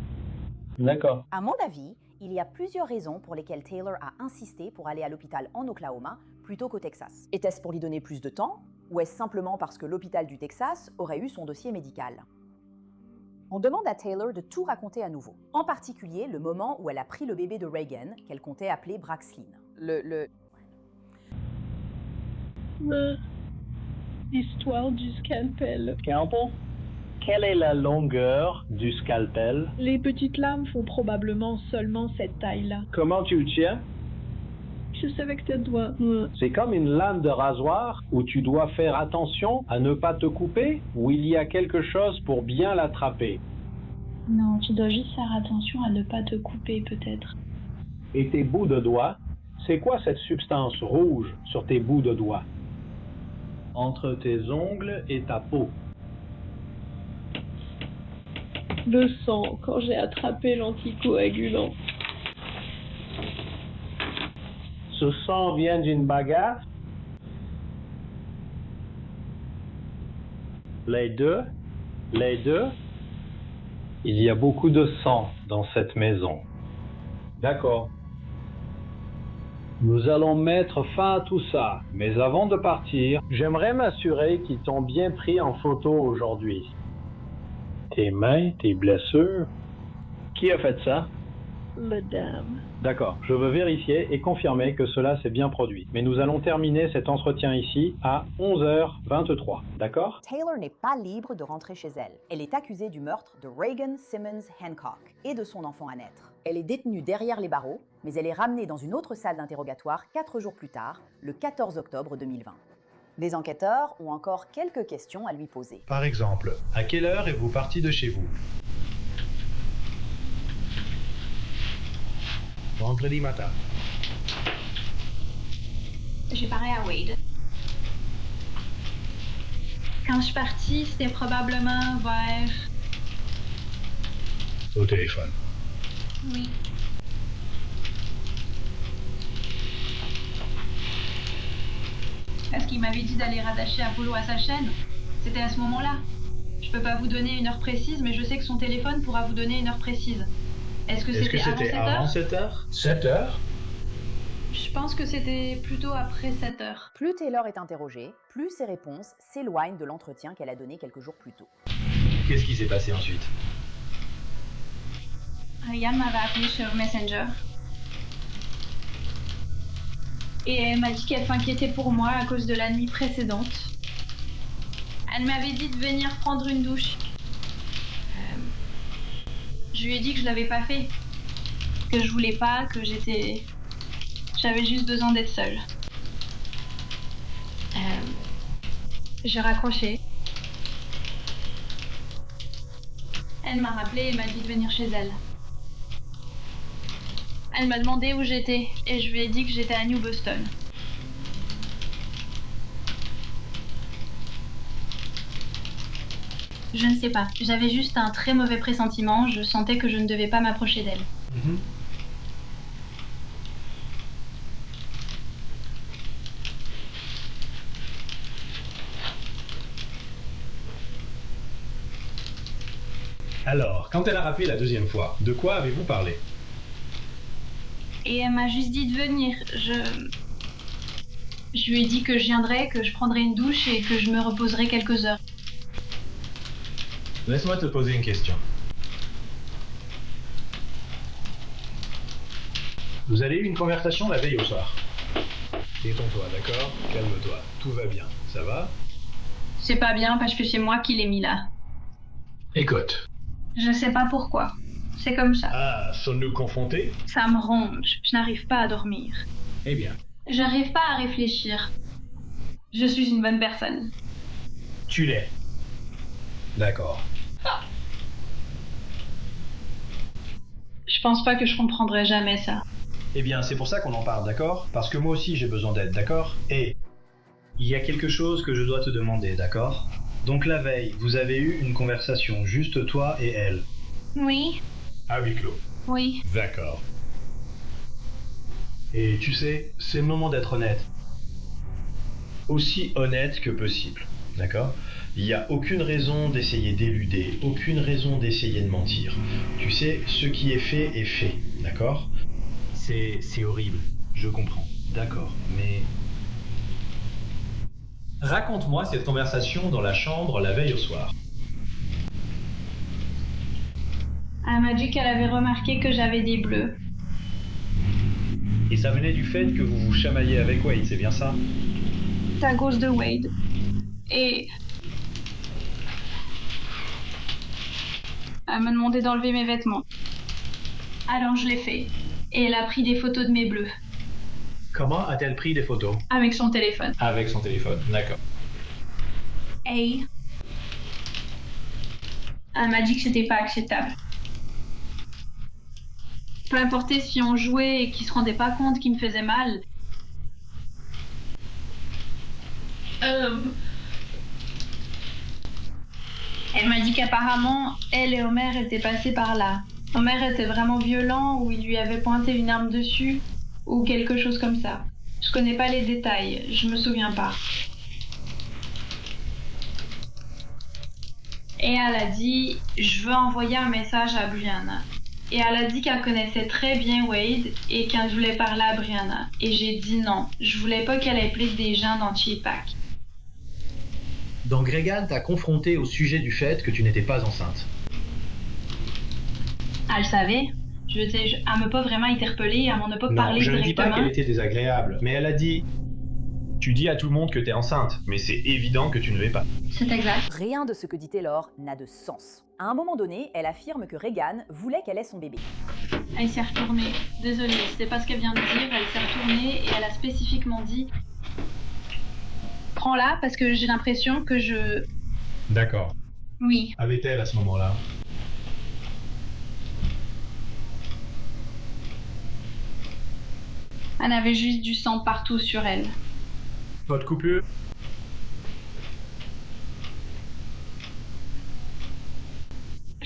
D'accord. À mon avis, il y a plusieurs raisons pour lesquelles Taylor a insisté pour aller à l'hôpital en Oklahoma plutôt qu'au Texas. Était-ce pour lui donner plus de temps, ou est-ce simplement parce que l'hôpital du Texas aurait eu son dossier médical? On demande à Taylor de tout raconter à nouveau, en particulier le moment où elle a pris le bébé de Reagan, qu'elle comptait appeler Braxlyn. L'histoire du scalpel. Scalpel? Quelle est la longueur du scalpel? Les petites lames font probablement seulement cette taille-là. Comment tu le tiens? Je savais que ça doit... C'est comme une lame de rasoir où tu dois faire attention à ne pas te couper, ou il y a quelque chose pour bien l'attraper? Non, tu dois juste faire attention à ne pas te couper, peut-être. Et tes bouts de doigts? C'est quoi cette substance rouge sur tes bouts de doigts? Entre tes ongles et ta peau. Le sang, quand j'ai attrapé l'anticoagulant. Ce sang vient d'une bagarre? Les deux? Il y a beaucoup de sang dans cette maison. D'accord. Nous allons mettre fin à tout ça, mais avant de partir, j'aimerais m'assurer qu'ils t'ont bien pris en photo aujourd'hui. Tes mains, tes blessures. Qui a fait ça? Madame. D'accord, je veux vérifier et confirmer que cela s'est bien produit. Mais nous allons terminer cet entretien ici à 11h23, d'accord? Taylor n'est pas libre de rentrer chez elle. Elle est accusée du meurtre de Reagan Simmons Hancock et de son enfant à naître. Elle est détenue derrière les barreaux, mais elle est ramenée dans une autre salle d'interrogatoire 4 jours plus tard, le 14 octobre 2020. Les enquêteurs ont encore quelques questions à lui poser. Par exemple, à quelle heure êtes-vous parti de chez vous? Vendredi matin. J'ai parlé à Wade. Quand je suis partie, c'était probablement vers... Au téléphone. Oui. Parce qu'il m'avait dit d'aller rattacher Apollo à sa chaîne. C'était à ce moment-là. Je peux pas vous donner une heure précise, mais je sais que son téléphone pourra vous donner une heure précise. Est-ce que c'était avant 7 heures 7 heures? Je pense que c'était plutôt après 7 heures. Plus Taylor est interrogée, plus ses réponses s'éloignent de l'entretien qu'elle a donné quelques jours plus tôt. Qu'est-ce qui s'est passé ensuite? Ryan m'avait appelé sur Messenger. Et elle m'a dit qu'elle s'inquiétait pour moi à cause de la nuit précédente. Elle m'avait dit de venir prendre une douche. Je lui ai dit que je l'avais pas fait. Que je voulais pas, que j'avais juste besoin d'être seule. J'ai raccroché. Elle m'a rappelé et m'a dit de venir chez elle. Elle m'a demandé où j'étais et je lui ai dit que j'étais à New Boston. Je ne sais pas, j'avais juste un très mauvais pressentiment, je sentais que je ne devais pas m'approcher d'elle. Alors, quand elle a rappelé la deuxième fois, de quoi avez-vous parlé? Et elle m'a juste dit de venir. Je lui ai dit que je viendrais, que je prendrais une douche et que je me reposerais quelques heures. Laisse-moi te poser une question. Vous avez eu une conversation la veille au soir. Détends-toi, d'accord? Calme-toi. Tout va bien. Ça va? C'est pas bien parce que c'est moi qui l'ai mis là. Écoute. Je sais pas pourquoi. C'est comme ça. Ah, sommes-nous confrontés? Ça me ronge. Je n'arrive pas à dormir. Eh bien. J'arrive pas à réfléchir. Je suis une bonne personne. Tu l'es. D'accord. Je pense pas que je comprendrai jamais ça. Eh bien, c'est pour ça qu'on en parle, d'accord? Parce que moi aussi j'ai besoin d'aide, d'accord? Et il y a quelque chose que je dois te demander, d'accord? Donc la veille, vous avez eu une conversation, juste toi et elle. Oui. À huis clos. Oui. D'accord. Et tu sais, c'est le moment d'être honnête. Aussi honnête que possible, d'accord? Il n'y a aucune raison d'essayer d'éluder, aucune raison d'essayer de mentir. Tu sais, ce qui est fait, d'accord? C'est horrible, je comprends, d'accord, mais... Raconte-moi cette conversation dans la chambre la veille au soir. Elle m'a dit qu'elle avait remarqué que j'avais des bleus. Et ça venait du fait que vous vous chamaillez avec Wade, c'est bien ça? C'est à cause de Wade. Et... elle m'a demandé d'enlever mes vêtements. Alors je l'ai fait. Et elle a pris des photos de mes bleus. Comment a-t-elle pris des photos? Avec son téléphone. Avec son téléphone, d'accord. Et... elle m'a dit que c'était pas acceptable. Peu importe si on jouait et qu'il se rendait pas compte qu'il me faisait mal. Elle m'a dit qu'apparemment, elle et Homer étaient passés par là. Homer était vraiment violent ou il lui avait pointé une arme dessus ou quelque chose comme ça. Je connais pas les détails, je me souviens pas. Et elle a dit, je veux envoyer un message à Brianna. Et elle a dit qu'elle connaissait très bien Wade et qu'elle voulait parler à Brianna. Et j'ai dit non, je voulais pas qu'elle implique des gens dans Cheepak. Donc Regan t'a confronté au sujet du fait que tu n'étais pas enceinte. Elle savait. Je veux dire, elle m'a pas vraiment interpellée, elle m'en a pas parlé directement. Non, je ne dis pas qu'elle était désagréable, mais elle a dit... Tu dis à tout le monde que t'es enceinte, mais c'est évident que tu ne l'es pas. C'est exact. Rien de ce que dit Taylor n'a de sens. À un moment donné, elle affirme que Regan voulait qu'elle ait son bébé. Elle s'est retournée. Désolée, c'est pas ce qu'elle vient de dire. Elle s'est retournée et elle a spécifiquement dit... prends-la parce que j'ai l'impression que je... D'accord. Oui. Avait-elle à ce moment-là? Elle avait juste du sang partout sur elle. Votre couple?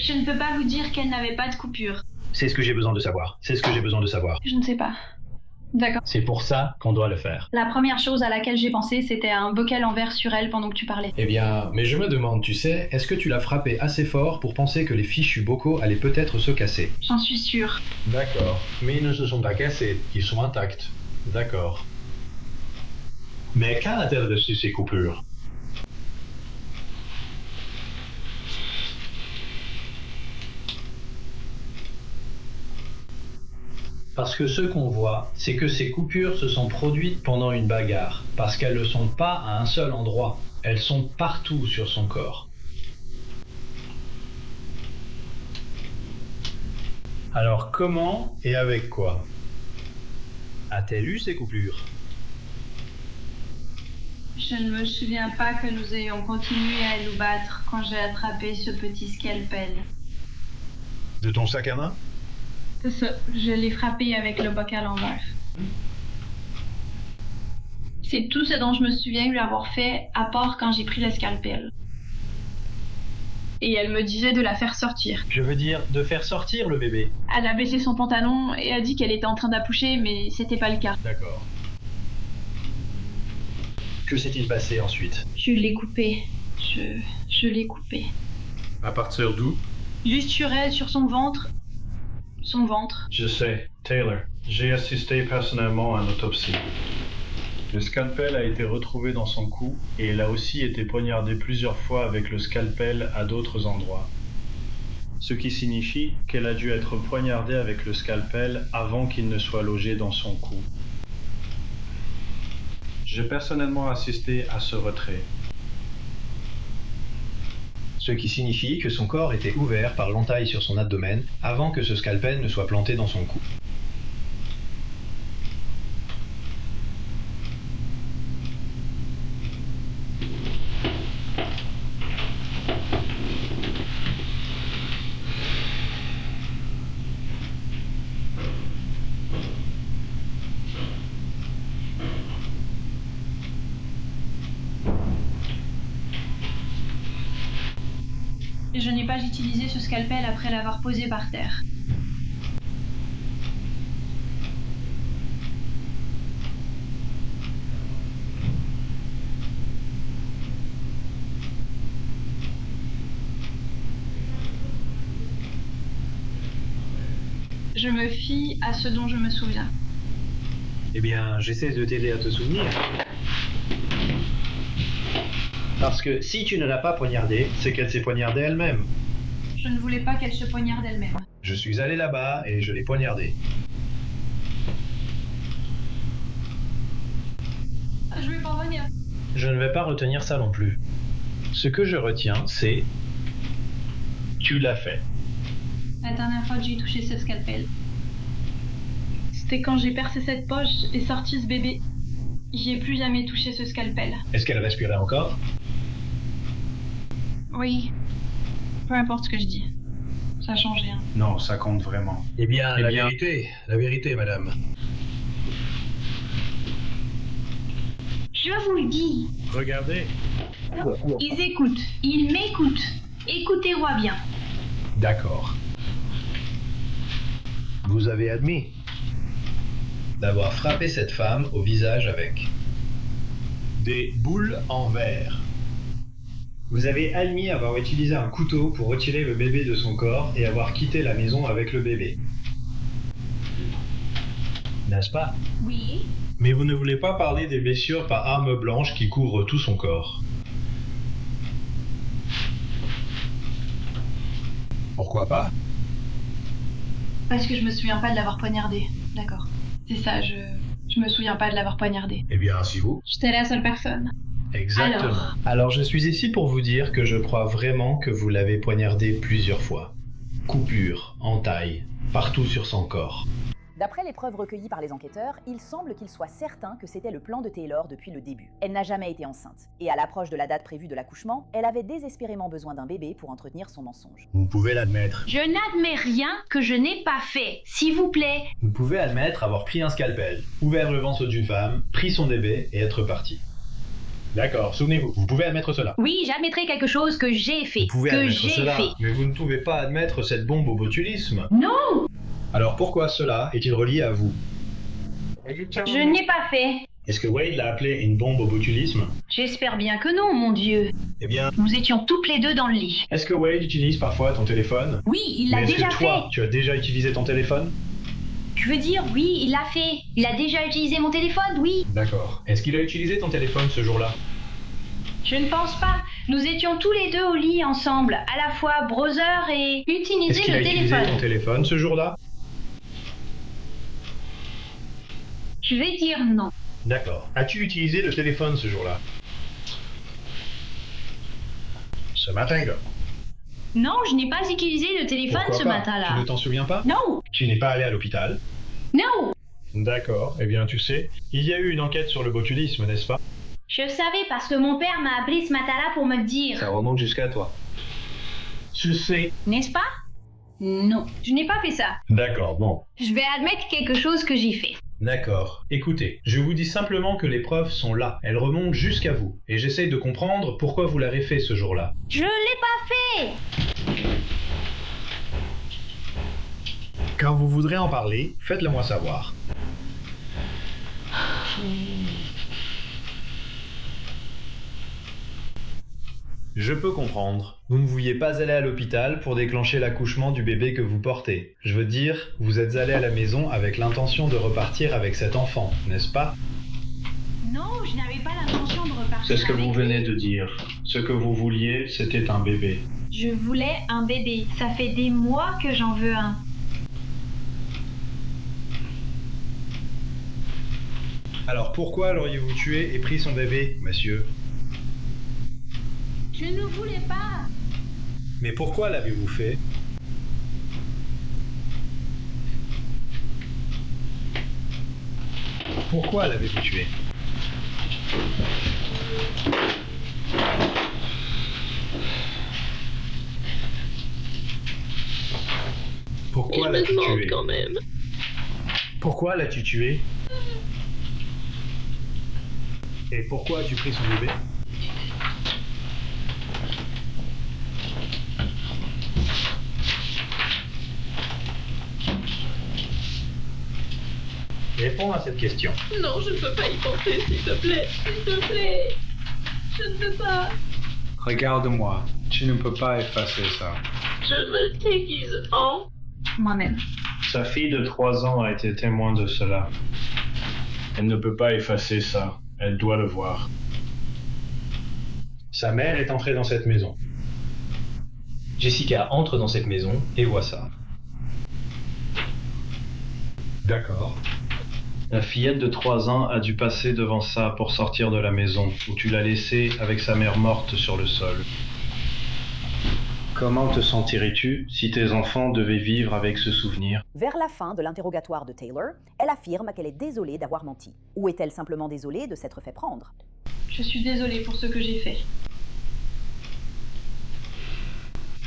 Je ne peux pas vous dire qu'elle n'avait pas de coupure. C'est ce que j'ai besoin de savoir. C'est ce que j'ai besoin de savoir. Je ne sais pas. D'accord. C'est pour ça qu'on doit le faire. La première chose à laquelle j'ai pensé, c'était un bocal en verre sur elle pendant que tu parlais. Eh bien, mais je me demande, tu sais, est-ce que tu l'as frappé assez fort pour penser que les fichus bocaux allaient peut-être se casser? J'en suis sûre. D'accord. Mais ils ne se sont pas cassés. Ils sont intacts. D'accord. Mais quand a-t-elle reçu ces coupures? Parce que ce qu'on voit, c'est que ces coupures se sont produites pendant une bagarre, parce qu'elles ne sont pas à un seul endroit, elles sont partout sur son corps. Alors comment et avec quoi a-t-elle eu ces coupures? Je ne me souviens pas que nous ayons continué à nous battre quand j'ai attrapé ce petit scalpel. De ton sac à main? C'est ça, je l'ai frappé avec le bocal en verre. C'est tout ce dont je me souviens lui avoir fait, à part quand j'ai pris le scalpel. Et elle me disait de la faire sortir. Je veux dire, de faire sortir le bébé. Elle a baissé son pantalon et a dit qu'elle était en train d'accoucher, mais c'était pas le cas. D'accord. Que s'est-il passé ensuite? Je l'ai coupé. Je l'ai coupé. À partir d'où? Juste sur elle, sur son ventre. Son ventre. Je sais, Taylor. J'ai assisté personnellement à une autopsie. Le scalpel a été retrouvé dans son cou et elle a aussi été poignardée plusieurs fois avec le scalpel à d'autres endroits. Ce qui signifie qu'elle a dû être poignardée avec le scalpel avant qu'il ne soit logé dans son cou. J'ai personnellement assisté à ce retrait. Ce qui signifie que son corps était ouvert par l'entaille sur son abdomen avant que ce scalpel ne soit planté dans son cou. Je n'ai pas utilisé ce scalpel après l'avoir posé par terre. Je me fie à ce dont je me souviens. Eh bien, j'essaie de t'aider à te souvenir. Parce que si tu ne l'as pas poignardée, c'est qu'elle s'est poignardée elle-même. Je ne voulais pas qu'elle se poignarde elle-même. Je suis allé là-bas et je l'ai poignardée. Je vais pas revenir. Je ne vais pas retenir ça non plus. Ce que je retiens, c'est... Tu l'as fait. La dernière fois que j'ai touché ce scalpel, c'était quand j'ai percé cette poche et sorti ce bébé. J'y ai plus jamais touché ce scalpel. Est-ce qu'elle respirait encore? Oui. Peu importe ce que je dis. Ça change rien. Non, ça compte vraiment. Eh bien, la vérité, madame. Je vous le dis. Regardez. Ils écoutent. Ils m'écoutent. Écoutez-moi bien. D'accord. Vous avez admis d'avoir frappé cette femme au visage avec des boules en verre. Vous avez admis avoir utilisé un couteau pour retirer le bébé de son corps et avoir quitté la maison avec le bébé. N'est-ce pas? Oui. Mais vous ne voulez pas parler des blessures par arme blanche qui couvrent tout son corps. Pourquoi pas? Parce que je me souviens pas de l'avoir poignardé. D'accord. C'est ça, je me souviens pas de l'avoir poignardé. Eh bien, si vous... J'étais la seule personne. Exactement. Alors, je suis ici pour vous dire que je crois vraiment que vous l'avez poignardé plusieurs fois. Coupure, entaille, partout sur son corps. D'après les preuves recueillies par les enquêteurs, il semble qu'il soit certain que c'était le plan de Taylor depuis le début. Elle n'a jamais été enceinte, et à l'approche de la date prévue de l'accouchement, elle avait désespérément besoin d'un bébé pour entretenir son mensonge. Vous pouvez l'admettre. Je n'admets rien que je n'ai pas fait, s'il vous plaît. Vous pouvez admettre avoir pris un scalpel, ouvert le ventre d'une femme, pris son bébé et être parti. D'accord, souvenez-vous, vous pouvez admettre cela. Oui, j'admettrai quelque chose que j'ai fait. Vous pouvez que admettre j'ai cela, fait. mais vous ne pouvez pas admettre cette bombe au botulisme. Non! Alors pourquoi cela est-il relié à vous? Je n'ai pas fait. Est-ce que Wade l'a appelé une bombe au botulisme? J'espère bien que non, mon Dieu. Eh bien... Nous étions toutes les deux dans le lit. Est-ce que Wade utilise parfois ton téléphone? Oui, il l'a déjà Est-ce que toi, fait. tu as déjà utilisé ton téléphone? Je veux dire, oui, il l'a fait. Il a déjà utilisé mon téléphone, oui. D'accord. Est-ce qu'il a utilisé ton téléphone ce jour-là? Je ne pense pas. Nous étions tous les deux au lit ensemble, à la fois browser et Est-ce utiliser qu'il le a utilisé téléphone. ton téléphone ce jour-là? Je vais dire non. D'accord. As-tu utilisé le téléphone ce jour-là? Ce matin-là. Non, je n'ai pas utilisé le téléphone Pourquoi ce pas? matin-là. Tu ne t'en souviens pas? Non. Tu n'es pas allé à l'hôpital? Non. D'accord. Eh bien, tu sais, il y a eu une enquête sur le botulisme, n'est-ce pas? Je savais parce que mon père m'a appelé ce matin-là pour me le dire. Ça remonte jusqu'à toi. Tu sais. N'est-ce pas? Non. Je n'ai pas fait ça. D'accord, bon. Je vais admettre quelque chose que j'ai fait. D'accord. Écoutez, je vous dis simplement que les preuves sont là. Elles remontent jusqu'à vous. Et j'essaye de comprendre pourquoi vous l'avez fait ce jour-là. Je l'ai pas fait. Quand vous voudrez en parler, faites-le moi savoir. Je peux comprendre. Vous ne vouliez pas aller à l'hôpital pour déclencher l'accouchement du bébé que vous portez. Je veux dire, vous êtes allé à la maison avec l'intention de repartir avec cet enfant, n'est-ce pas? Non, je n'avais pas l'intention de repartir. C'est ce que vous avec venez lui. de dire. Ce que vous vouliez, c'était un bébé. Je voulais un bébé. Ça fait des mois que j'en veux un. Alors pourquoi l'auriez-vous tué et pris son bébé, monsieur? Je ne voulais pas. Mais pourquoi l'avez-vous fait? Pourquoi l'avez-vous tué? Pourquoi l'as-tu tué? quand même. Pourquoi l'as-tu tué? Et pourquoi as-tu pris son bébé? Réponds à cette question. Non, je ne peux pas y penser, s'il te plaît. S'il te plaît. Je ne peux pas. Regarde-moi. Tu ne peux pas effacer ça. Je me déguise en moi-même. Sa fille de 3 ans a été témoin de cela. Elle ne peut pas effacer ça. Elle doit le voir. Sa mère est entrée dans cette maison. Jessica entre dans cette maison et voit ça. D'accord. La fillette de 3 ans a dû passer devant ça pour sortir de la maison, où tu l'as laissée avec sa mère morte sur le sol. Comment te sentirais-tu si tes enfants devaient vivre avec ce souvenir? Vers la fin de l'interrogatoire de Taylor, elle affirme qu'elle est désolée d'avoir menti. Ou est-elle simplement désolée de s'être fait prendre? Je suis désolée pour ce que j'ai fait.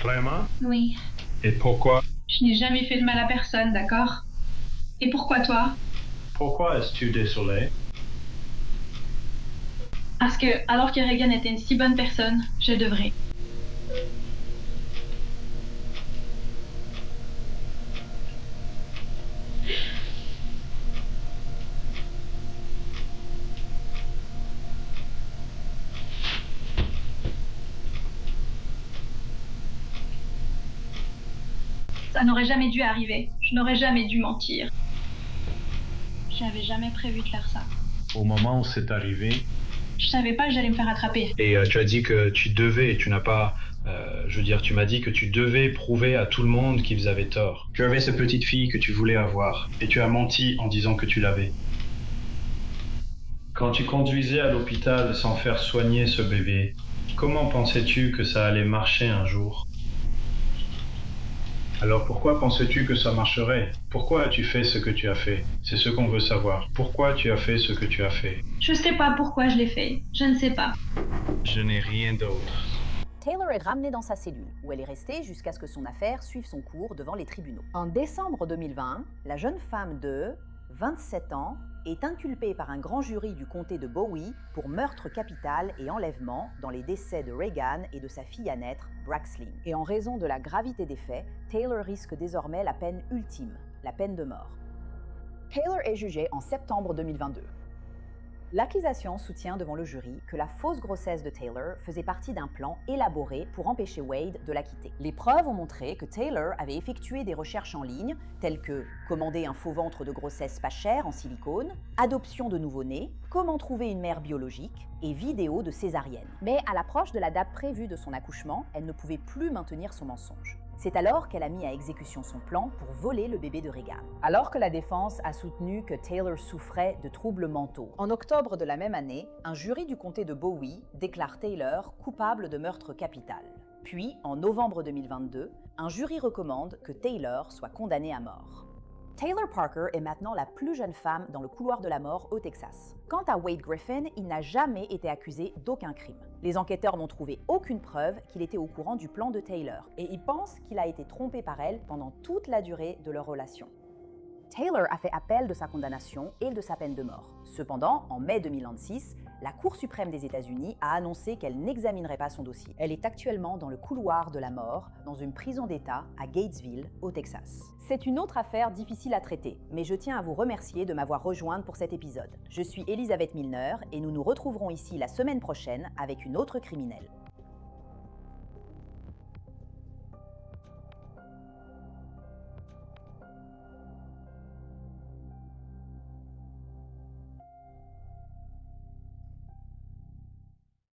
Vraiment? Oui. Et pourquoi? Je n'ai jamais fait de mal à personne, d'accord? Et pourquoi toi? Pourquoi es-tu désolé? Parce que, alors que Regan était une si bonne personne, je devrais. Ça n'aurait jamais dû arriver. Je n'aurais jamais dû mentir. Je n'avais jamais prévu de faire ça. Au moment où c'est arrivé... Je savais pas que j'allais me faire attraper. Et tu as dit que tu devais, tu n'as pas... tu m'as dit que tu devais prouver à tout le monde qu'ils avaient tort. Tu avais cette petite fille que tu voulais avoir, et tu as menti en disant que tu l'avais. Quand tu conduisais à l'hôpital sans faire soigner ce bébé, comment pensais-tu que ça allait marcher un jour? Alors pourquoi pensais-tu que ça marcherait? Pourquoi as-tu fait ce que tu as fait? C'est ce qu'on veut savoir. Pourquoi tu as fait ce que tu as fait? Je sais pas pourquoi je l'ai fait. Je ne sais pas. Je n'ai rien d'autre. Taylor est ramenée dans sa cellule, où elle est restée jusqu'à ce que son affaire suive son cours devant les tribunaux. En décembre 2020, la jeune femme de 27 ans, est inculpée par un grand jury du comté de Bowie pour meurtre capital et enlèvement dans les décès de Reagan et de sa fille à naître, Braxlyn. Et en raison de la gravité des faits, Taylor risque désormais la peine ultime, la peine de mort. Taylor est jugée en septembre 2022. L'accusation soutient devant le jury que la fausse grossesse de Taylor faisait partie d'un plan élaboré pour empêcher Wade de la quitter. Les preuves ont montré que Taylor avait effectué des recherches en ligne, telles que commander un faux ventre de grossesse pas cher en silicone, adoption de nouveau-nés, comment trouver une mère biologique et vidéos de césarienne. Mais à l'approche de la date prévue de son accouchement, elle ne pouvait plus maintenir son mensonge. C'est alors qu'elle a mis à exécution son plan pour voler le bébé de Reagan. Alors que la défense a soutenu que Taylor souffrait de troubles mentaux. En octobre de la même année, un jury du comté de Bowie déclare Taylor coupable de meurtre capital. Puis, en novembre 2022, un jury recommande que Taylor soit condamnée à mort. Taylor Parker est maintenant la plus jeune femme dans le couloir de la mort au Texas. Quant à Wade Griffin, il n'a jamais été accusé d'aucun crime. Les enquêteurs n'ont trouvé aucune preuve qu'il était au courant du plan de Taylor et ils pensent qu'il a été trompé par elle pendant toute la durée de leur relation. Taylor a fait appel de sa condamnation et de sa peine de mort. Cependant, en mai 2026, la Cour suprême des États-Unis a annoncé qu'elle n'examinerait pas son dossier. Elle est actuellement dans le couloir de la mort, dans une prison d'État à Gatesville, au Texas. C'est une autre affaire difficile à traiter, mais je tiens à vous remercier de m'avoir rejointe pour cet épisode. Je suis Elisabeth Milner et nous nous retrouverons ici la semaine prochaine avec une autre criminelle.